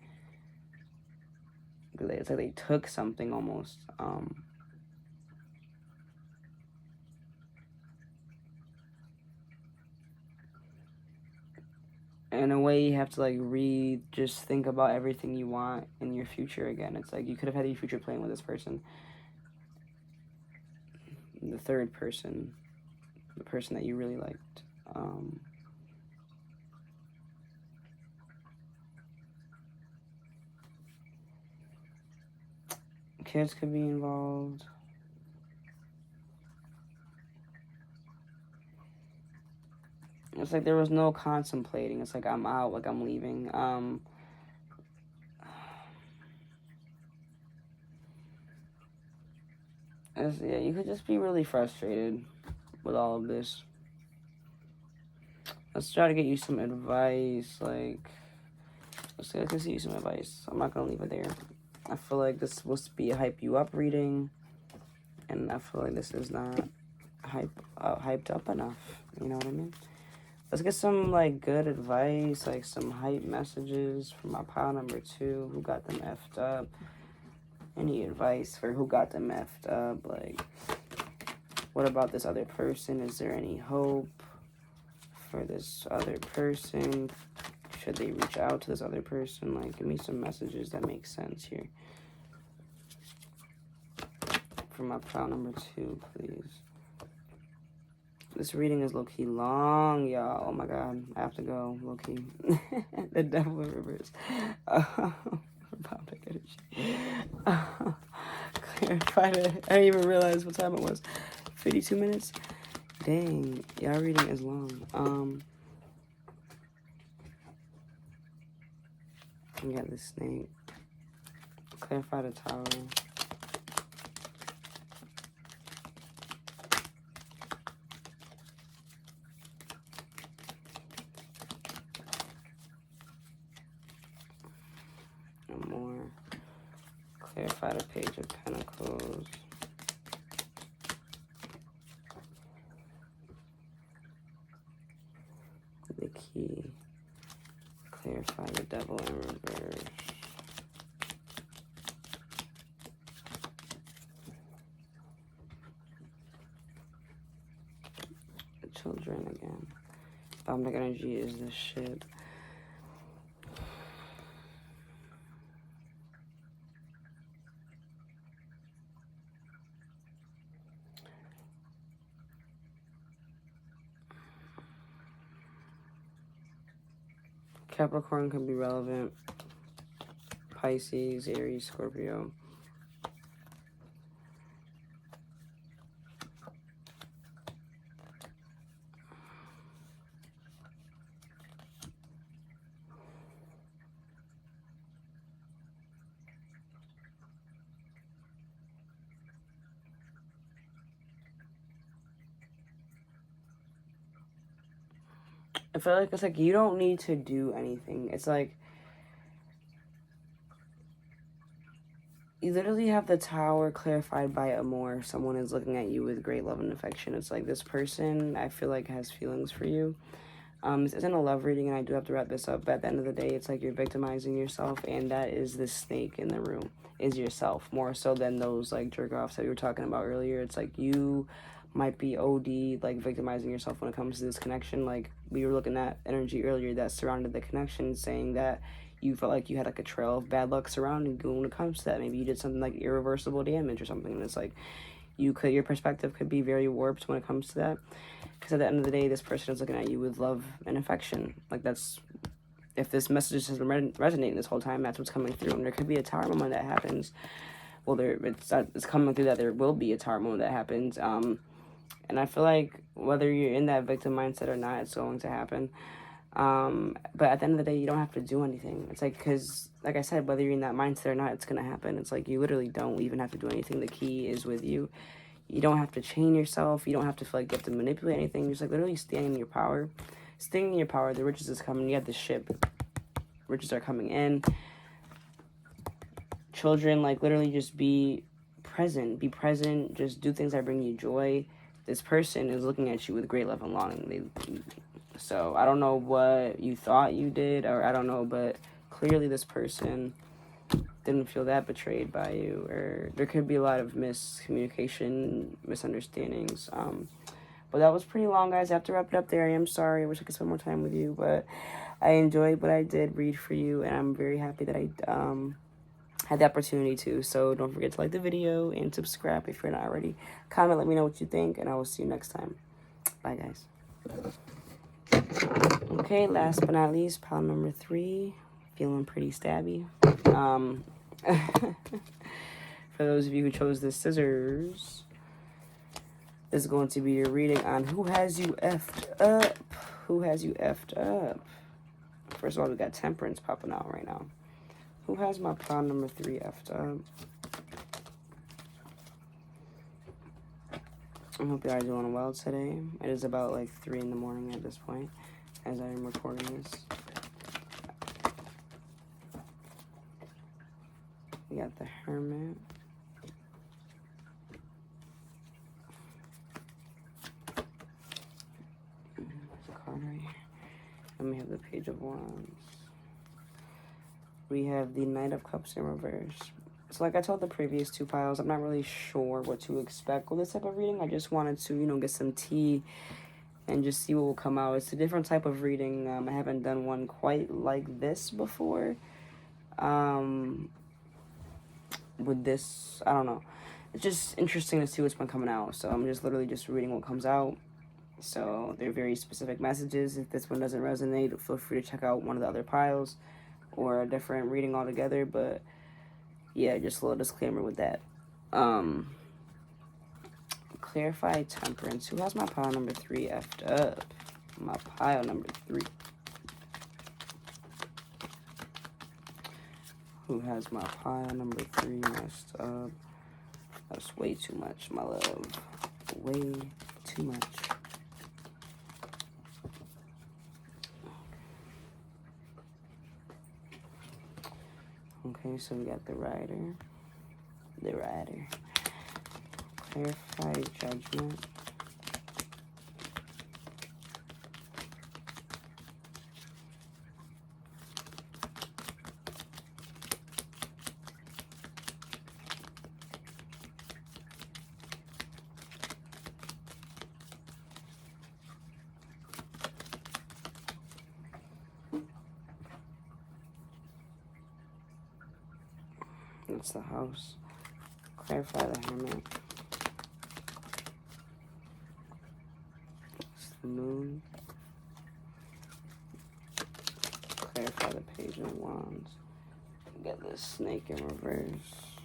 A: It's like they took something almost. In a way, you have to like just think about everything you want in your future again. It's like you could have had your future playing with this person. The third person, the person that you really liked. Kids could be involved. It's like there was no contemplating. It's like I'm out, like I'm leaving. Yeah, you could just be really frustrated with all of this. Let's try to get you some advice. Like, let's get you some advice. I'm not gonna leave it there. I feel like this is supposed to be a hype you up reading, and I feel like this is not hyped up enough. You know what I mean? Let's get some like good advice, like some hype messages from my pile number 2. Who got them effed up? Any advice for who got them effed up? Like, what about this other person? Is there any hope for this other person? Should they reach out to this other person? Like, give me some messages that make sense here. For my pile number 2, please. This reading is low-key long, y'all. Oh my god, I have to go, low-key. The devil in reverse. Republic energy. Clarified it. I didn't even realize what time it was. 52 minutes? Dang, y'all reading is long. We got the snake. Clarify the tower. And more. Clarify the Page of Pentacles. The key. Clarify the Devil in reverse. The Children again. Republic energy is the shit. Capricorn can be relevant. Pisces, Aries, Scorpio. I feel like it's like you don't need to do anything. It's like you literally have the Tower clarified by Amour. Someone is looking at you with great love and affection. It's like this person, I feel like, has feelings for you. This isn't a love reading, and I do have to wrap this up. But at the end of the day, it's like you're victimizing yourself, and that is the snake in the room, is yourself, more so than those, like, jerk-offs that we were talking about earlier. It's like you might be OD, like, victimizing yourself when it comes to this connection. Like, we were looking at energy earlier that surrounded the connection, saying that you felt like you had, like, a trail of bad luck surrounding you when it comes to that. Maybe you did something, like, irreversible damage or something, and it's like, your perspective could be very warped when it comes to that. Because at the end of the day, this person is looking at you with love and affection. Like, that's, if this message has been resonating this whole time, that's what's coming through. And there could be a Tower moment that happens. Well, it's coming through that there will be a Tower moment that happens. And I feel like whether you're in that victim mindset or not, it's going to happen. But at the end of the day, you don't have to do anything. It's like, because, like I said, whether you're in that mindset or not, it's going to happen. It's like, you literally don't even have to do anything. The key is with you. You don't have to chain yourself. You don't have to feel like you have to manipulate anything. You're just like literally standing in your power. Staying in your power, the riches is coming. You have the ship riches are coming in. Children, like, literally just be present. Be present. Just do things that bring you joy. This person is looking at you with great love and longing. So I don't know what you thought you did, or I don't know, but clearly this person didn't feel that betrayed by you, or there could be a lot of miscommunication, misunderstandings. But that was pretty long, guys. I have to wrap it up there. I am sorry. I wish I could spend more time with you, but I enjoyed what I did read for you, and I'm very happy that I had the opportunity to. So don't forget to like the video and subscribe if you're not already. Comment, let me know what you think, and I will see you next time. Bye, guys. Okay, last but not least, pile number 3. Feeling pretty stabby. For those of you who chose the scissors, this is going to be your reading on who has you effed up. Who has you effed up? First of all, we got Temperance popping out right now. Who has my pile number 3 effed up? I hope you are doing well today. It is about like 3 in the morning at this point as I am recording this. We got the Hermit. There's a card right here. And we have the Page of Wands. We have the Knight of Cups in reverse. So like I told the previous 2 piles, I'm not really sure what to expect with this type of reading. I just wanted to, you know, get some tea and just see what will come out. It's a different type of reading. I haven't done one quite like this before. With this, I don't know. It's just interesting to see what's been coming out. So I'm just literally just reading what comes out. So they're very specific messages. If this one doesn't resonate, feel free to check out one of the other piles or a different reading altogether. But yeah, just a little disclaimer with that. Clarify Temperance. Who has my pile number 3 effed up? My pile number 3. Who has my pile number 3 messed up? That's way too much, my love. Way too much. Okay, so we got the Rider. The Rider. Clarify Judgment. That's the House. Clarify the Hermit. It's the Moon. Clarify the Page of Wands. Get the Snake in reverse.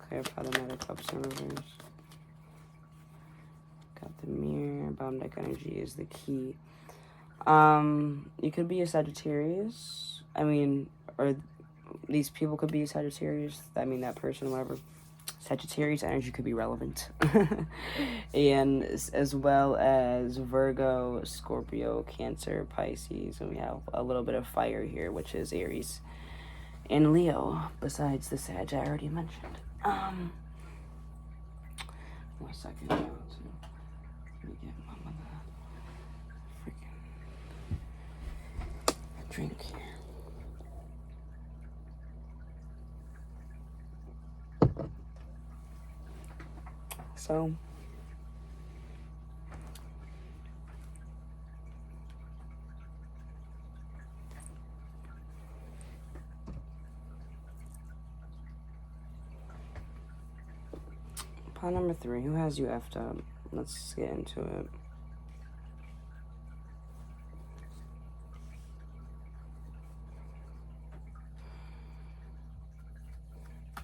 A: Clarify the Knight of Cups in reverse. Got the Mirror. Bottom deck energy is the key. You could be a Sagittarius. I mean, or these people could be a Sagittarius. I mean, that person, whatever. Sagittarius energy could be relevant. And as well as Virgo, Scorpio, Cancer, Pisces. And we have a little bit of fire here, which is Aries and Leo, besides the Sag I already mentioned. 1 second now to let me get my mother freaking drink here. So pile number 3, who has you effed up? Let's get into it.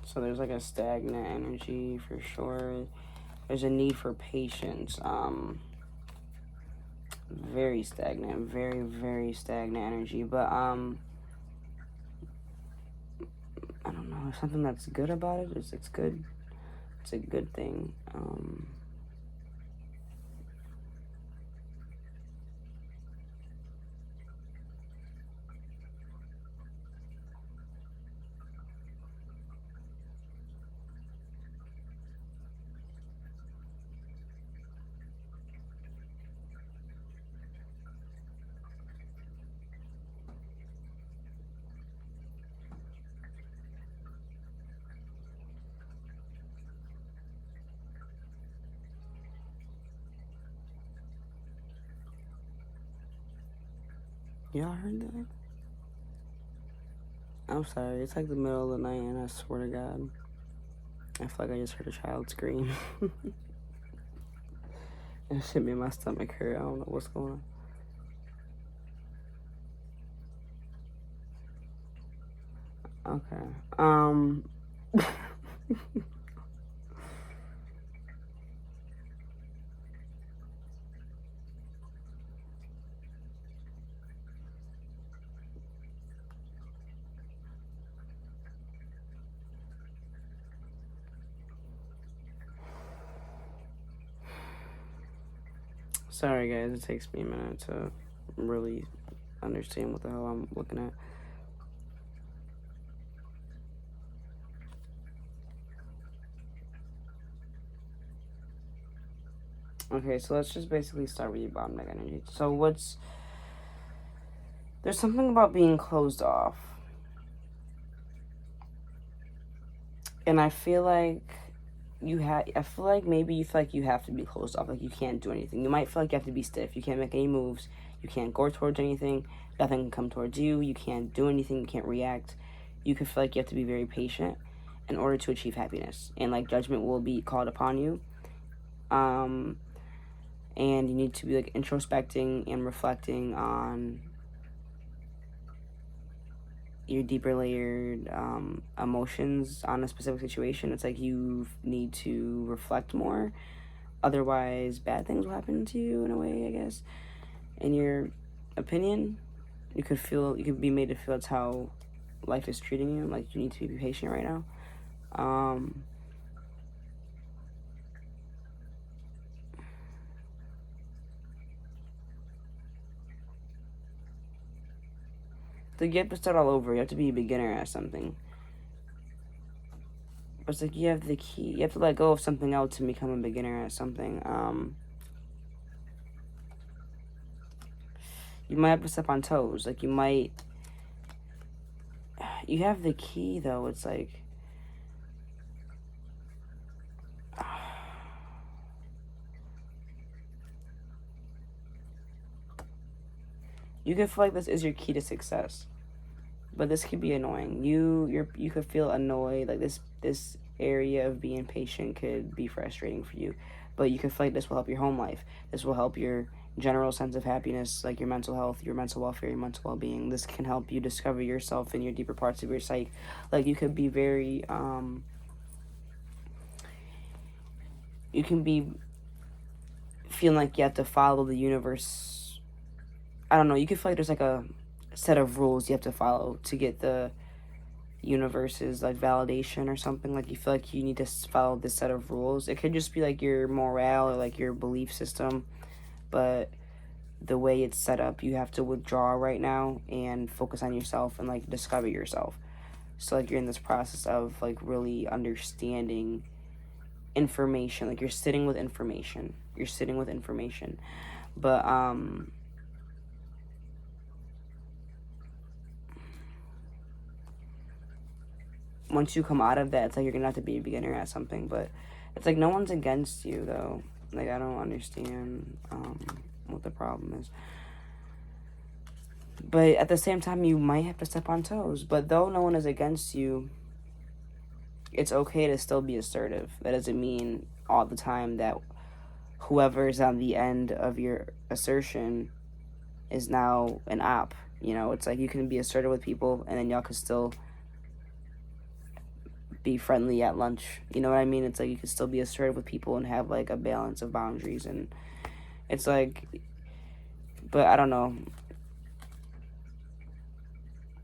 A: So there's like a stagnant energy for sure. There's a need for patience. Very stagnant, very, very stagnant energy. But I don't know, something that's good about it. It's good. It's a good thing. Y'all heard that? I'm sorry. It's like the middle of the night, and I swear to God, I feel like I just heard a child scream. That shit made my stomach hurt. I don't know what's going on. Okay. Sorry, guys. It takes me a minute to really understand what the hell I'm looking at. Okay, so let's just basically start with your bottom neck energy. So there's something about being closed off. And I feel like I feel like maybe you feel like you have to be closed off, like you can't do anything. You might feel like you have to be stiff. You can't make any moves. You can't go towards anything. Nothing can come towards you. You can't do anything. You can't react. You can feel like you have to be very patient in order to achieve happiness. And like judgment will be called upon you. And you need to be like introspecting and reflecting on your deeper layered emotions on a specific situation. It's like you need to reflect more. Otherwise, bad things will happen to you in a way, I guess. In your opinion, you could be made to feel that's how life is treating you. Like you need to be patient right now. So you have to start all over. You have to be a beginner at something. But it's like you have the key. You have to let go of something else to become a beginner at something. You might have to step on toes. Like you have the key though. It's like you could feel like this is your key to success, but this could be annoying. You could feel annoyed. Like this area of being patient could be frustrating for you, but you could feel like this will help your home life. This will help your general sense of happiness, like your mental health, your mental welfare, your mental well-being. This can help you discover yourself in your deeper parts of your psyche. Like you could be very you can be feeling like you have to follow the universe. I don't know, you could feel like there's like a set of rules you have to follow to get the universe's like validation or something. Like you feel like you need to follow this set of rules. It could just be like your morale or like your belief system, but the way it's set up, you have to withdraw right now and focus on yourself and like discover yourself. So like you're in this process of like really understanding information. Like you're sitting with information. But once you come out of that, it's like you're gonna have to be a beginner at something. But it's like no one's against you though. Like I don't understand what the problem is. But at the same time, you might have to step on toes. But though no one is against you, it's okay to still be assertive. That doesn't mean all the time that whoever is on the end of your assertion is now an op. You know, it's like you can be assertive with people and then y'all could still be friendly at lunch. You know what I mean? It's like you can still be assertive with people and have like a balance of boundaries. And it's like, but I don't know.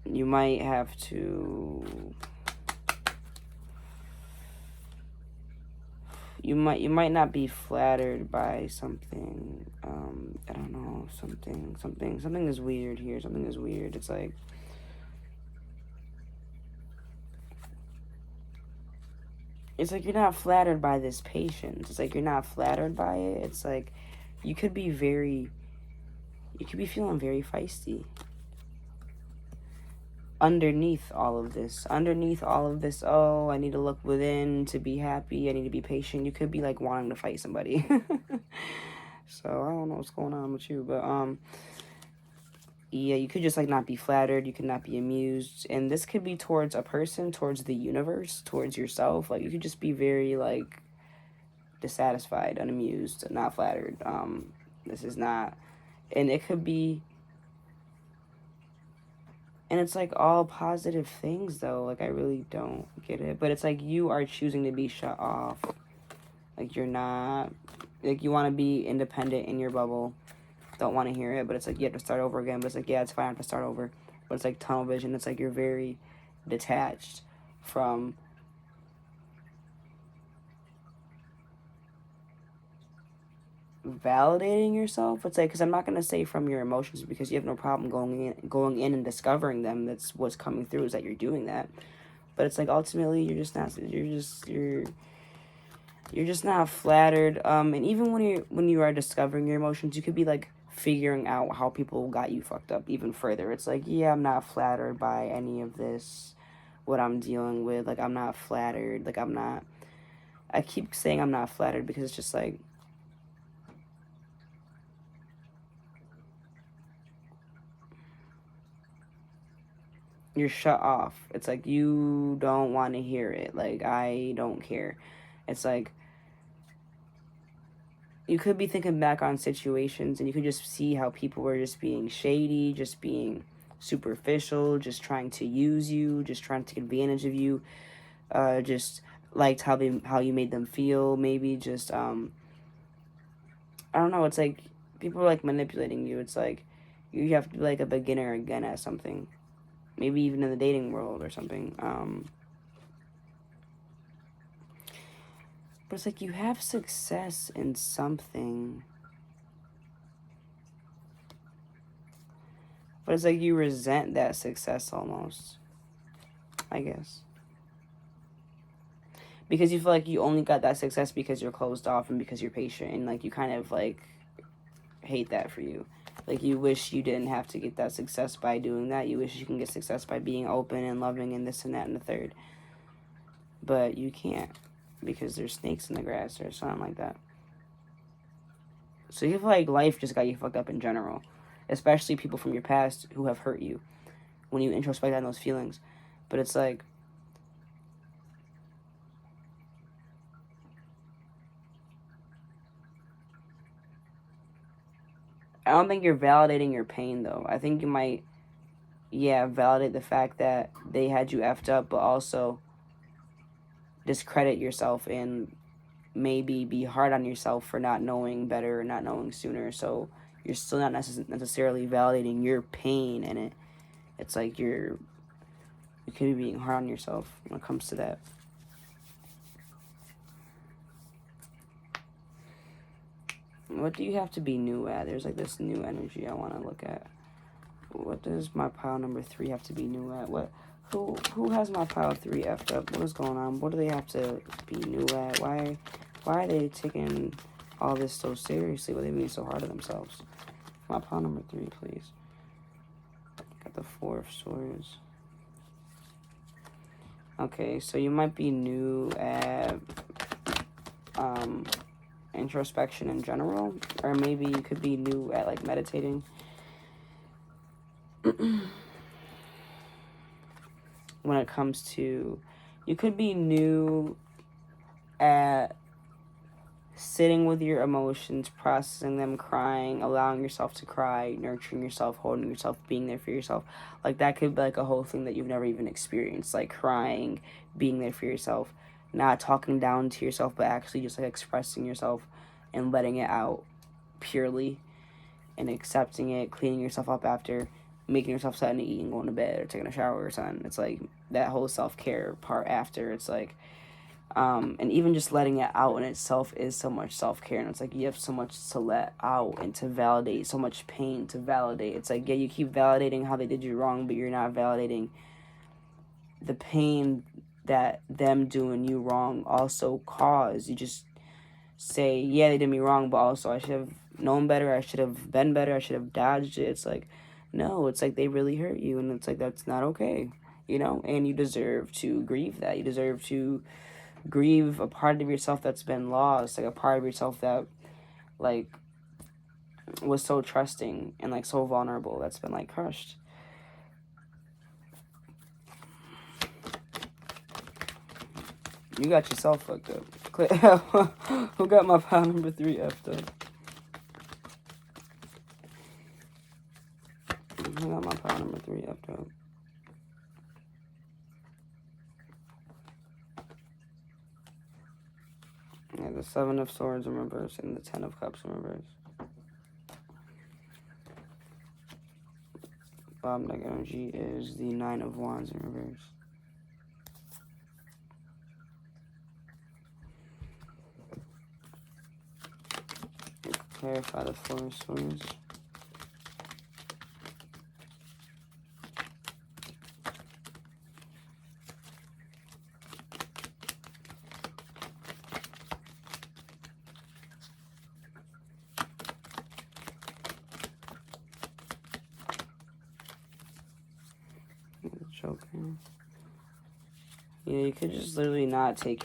A: You might have to. You might not be flattered by something. I don't know, something is weird here. Something is weird. It's like you're not flattered by this patience. It's like you're not flattered by it. It's like you could be feeling very feisty. Underneath all of this, oh, I need to look within to be happy, I need to be patient, you could be like wanting to fight somebody. So I don't know what's going on with you, but Yeah, you could just like not be flattered, you could not be amused, and this could be towards a person, towards the universe, towards yourself. Like you could just be very like dissatisfied, unamused, not flattered. This is not, and it could be, and it's like all positive things though. Like I really don't get it, but it's like you are choosing to be shut off. Like you're not, like you want to be independent in your bubble. Don't want to hear it, but it's like you have to start over again. But it's like, yeah, it's fine, I have to start over. But it's like tunnel vision. It's like you're very detached from validating yourself. It's like, because I'm not going to say from your emotions, because you have no problem going in and discovering them. That's what's coming through, is that you're doing that. But it's like ultimately you're just not, you're just not flattered. And even when you are discovering your emotions, you could be like figuring out how people got you fucked up even further. It's like, yeah, I'm not flattered by any of this, what I'm dealing with. Like I'm not flattered. Like I'm not, I keep saying I'm not flattered because it's just like, you're shut off. It's like you don't want to hear it. Like I don't care. It's like you could be thinking back on situations and you could just see how people were just being shady, just being superficial, just trying to use you, just trying to take advantage of you, just liked how you made them feel, maybe just I don't know, it's like people are like manipulating you. It's like you have to be like a beginner again at something. Maybe even in the dating world or something. But it's like you have success in something. But it's like you resent that success almost, I guess. Because you feel like you only got that success because you're closed off and because you're patient. And like you kind of like hate that for you. Like you wish you didn't have to get that success by doing that. You wish you can get success by being open and loving and this and that and the third. But you can't because there's snakes in the grass or something like that. So you feel like life just got you fucked up in general. Especially people from your past who have hurt you when you introspect on those feelings. But it's like, I don't think you're validating your pain though. I think you might, yeah, validate the fact that they had you effed up, but also discredit yourself and maybe be hard on yourself for not knowing better or not knowing sooner. So you're still not necessarily validating your pain in it. It's like you could be being hard on yourself when it comes to that. What do you have to be new at? There's like this new energy I want to look at. What does my pile number 3 have to be new at? Who has my pile 3 effed up? What is going on? What do they have to be new at? Why are they taking all this so seriously? Why are they being so hard on themselves? My pile number 3, please. Got the 4 of Swords. Okay, so you might be new at introspection in general, or maybe you could be new at like meditating. When it comes to, you could be new at sitting with your emotions, processing them, crying, allowing yourself to cry, nurturing yourself, holding yourself, being there for yourself. Like that could be like a whole thing that you've never even experienced, like crying, being there for yourself, not talking down to yourself, but actually just like expressing yourself and letting it out purely and accepting it, cleaning yourself up after, making yourself set and eat and going to bed or taking a shower or something. It's like that whole self-care part after. It's like and even just letting it out in itself is so much self-care. And it's like you have so much to let out and to validate, so much pain to validate. It's like, yeah, you keep validating how they did you wrong, but you're not validating the pain that them doing you wrong also caused. You just say, yeah, they did me wrong, but also I should have known better, I should have been better, I should have dodged it. It's like, no, it's like they really hurt you, and it's like that's not okay, you know. And you deserve to grieve that. You deserve to grieve a part of yourself that's been lost, like a part of yourself that, like, was so trusting and like so vulnerable that's been like crushed. You got yourself fucked up. Who got my pile number 3 effed up? Who got my pile number 3 effed up? Yeah, the 7 of Swords in reverse and the 10 of Cups in reverse. Bottom deck energy is the 9 of Wands in reverse. Clarify the 4 of Swords. Joker. Yeah, you could just literally not take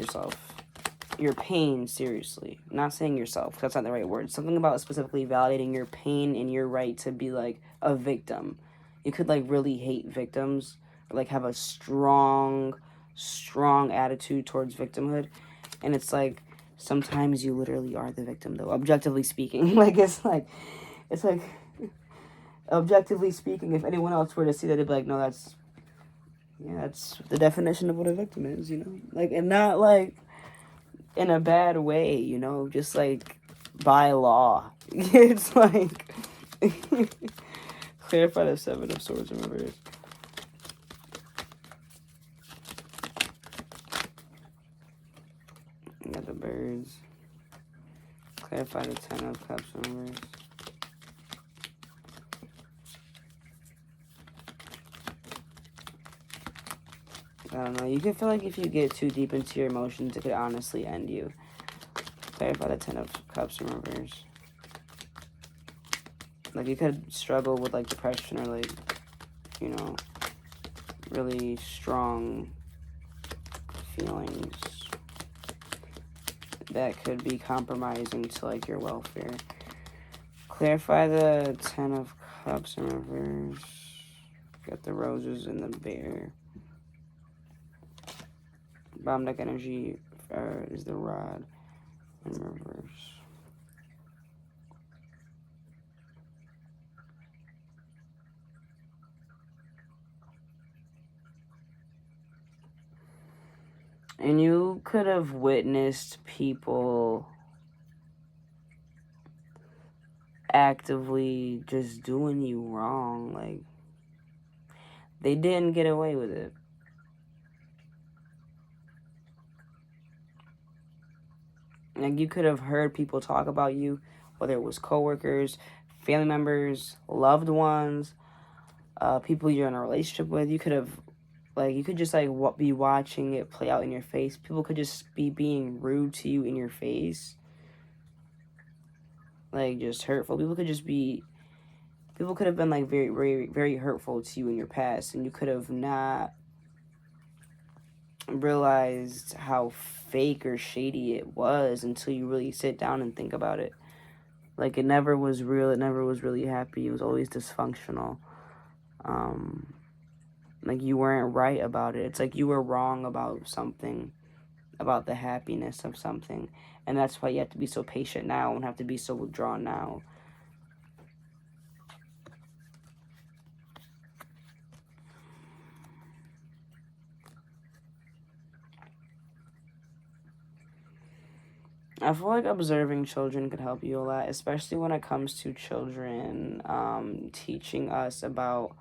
A: your pain seriously. Not saying yourself, that's not the right word. Something about specifically validating your pain and your right to be like a victim. You could like really hate victims, or like have a strong attitude towards victimhood. And it's like sometimes you literally are the victim though, objectively speaking. Like it's like objectively speaking, if anyone else were to see that, they'd be like, no, that's the definition of what a victim is, you know? Like, and not, like, in a bad way, you know? Just, like, by law. It's, like, clarify the 7 of Swords in reverse. You got the birds. Clarify the 10 of Cups in reverse. I don't know. You can feel like if you get too deep into your emotions, it could honestly end you. Clarify the 10 of Cups in reverse. Like, you could struggle with, like, depression or, like, you know, really strong feelings that could be compromising to, like, your welfare. Clarify the 10 of Cups in reverse. Got the roses and the bear. Bottom deck energy is the rod in reverse. And you could have witnessed people actively just doing you wrong. Like, they didn't get away with it. Like, you could have heard people talk about you, whether it was coworkers, family members, loved ones, people you're in a relationship with. You could have, like, you could just, like, be watching it play out in your face. People could just be being rude to you in your face. Like, just hurtful. People could have been, like, very, very, very hurtful to you in your past, and you could have not realized how fake or shady it was until you really sit down and think about it. Like, it never was real. It never was really happy. It was always dysfunctional. Like, you weren't right about it. It's like you were wrong about something, about the happiness of something. And that's why you have to be so patient now and have to be so withdrawn now. I feel like observing children could help you a lot, especially when it comes to children teaching us about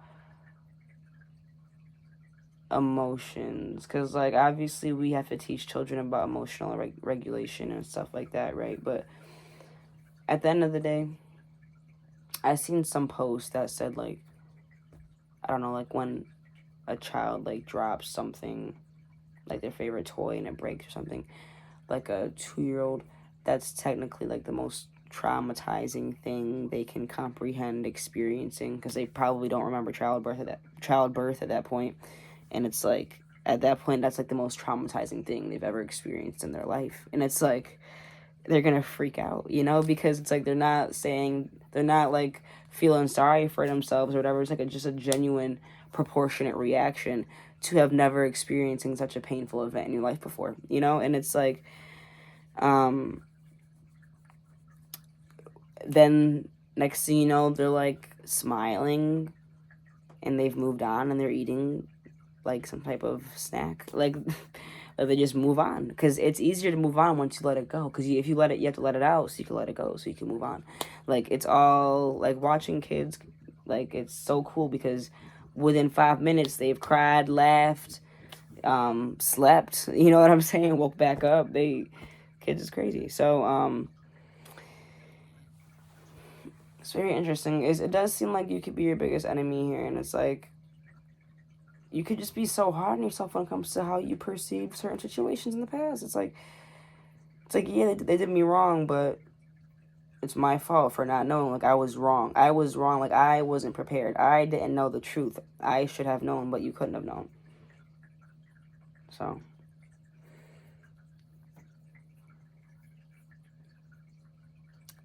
A: emotions. Because, like, obviously we have to teach children about emotional regulation and stuff like that, right? But at the end of the day, I seen some posts that said, like, I don't know, like, when a child, like, drops something, like their favorite toy and it breaks or something, like a 2-year-old, that's technically like the most traumatizing thing they can comprehend experiencing, because they probably don't remember childbirth at that point. And it's like, at that point, that's like the most traumatizing thing they've ever experienced in their life. And it's like, they're gonna freak out, you know, because it's like they're not like feeling sorry for themselves or whatever. It's like just a genuine, proportionate reaction to have never experiencing such a painful event in your life before, you know. And it's like, then next thing you know, they're like smiling, and they've moved on, and they're eating like some type of snack, like they just move on, because it's easier to move on once you let it go, because if you let it, you have to let it out so you can let it go so you can move on. Like, it's all like watching kids, like, it's so cool because within 5 minutes they've cried, laughed, slept, you know what I'm saying, woke back up. Kids is crazy. So it's very interesting. It does seem like you could be your biggest enemy here, and it's like you could just be so hard on yourself when it comes to how you perceive certain situations in the past. It's like, yeah, they did me wrong, but it's my fault for not knowing. Like, I was wrong. Like, I wasn't prepared. I didn't know the truth. I should have known, but you couldn't have known. So,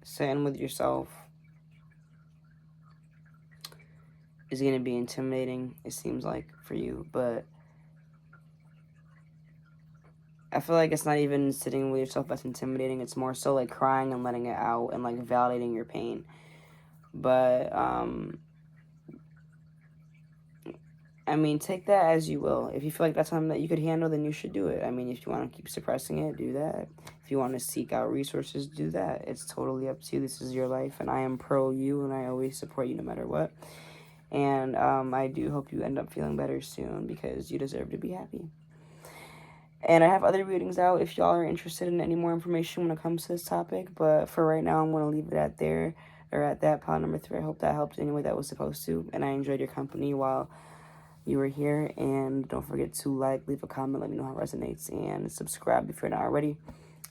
A: sitting with yourself is going to be intimidating, it seems like, for you, but I feel like it's not even sitting with yourself that's intimidating. It's more so like crying and letting it out and like validating your pain. But I mean, take that as you will. If you feel like that's something that you could handle, then you should do it. I mean, if you want to keep suppressing it, do that. If you want to seek out resources, do that. It's totally up to you. This is your life, and I am pro you, and I always support you no matter what. And I do hope you end up feeling better soon, because you deserve to be happy. And I have other readings out if y'all are interested in any more information when it comes to this topic. But for right now, I'm going to leave it at there, or at that, pile number 3. I hope that helped in any way that was supposed to. And I enjoyed your company while you were here. And don't forget to like, leave a comment, let me know how it resonates, and subscribe if you're not already.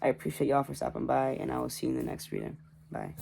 A: I appreciate y'all for stopping by, and I will see you in the next reading. Bye.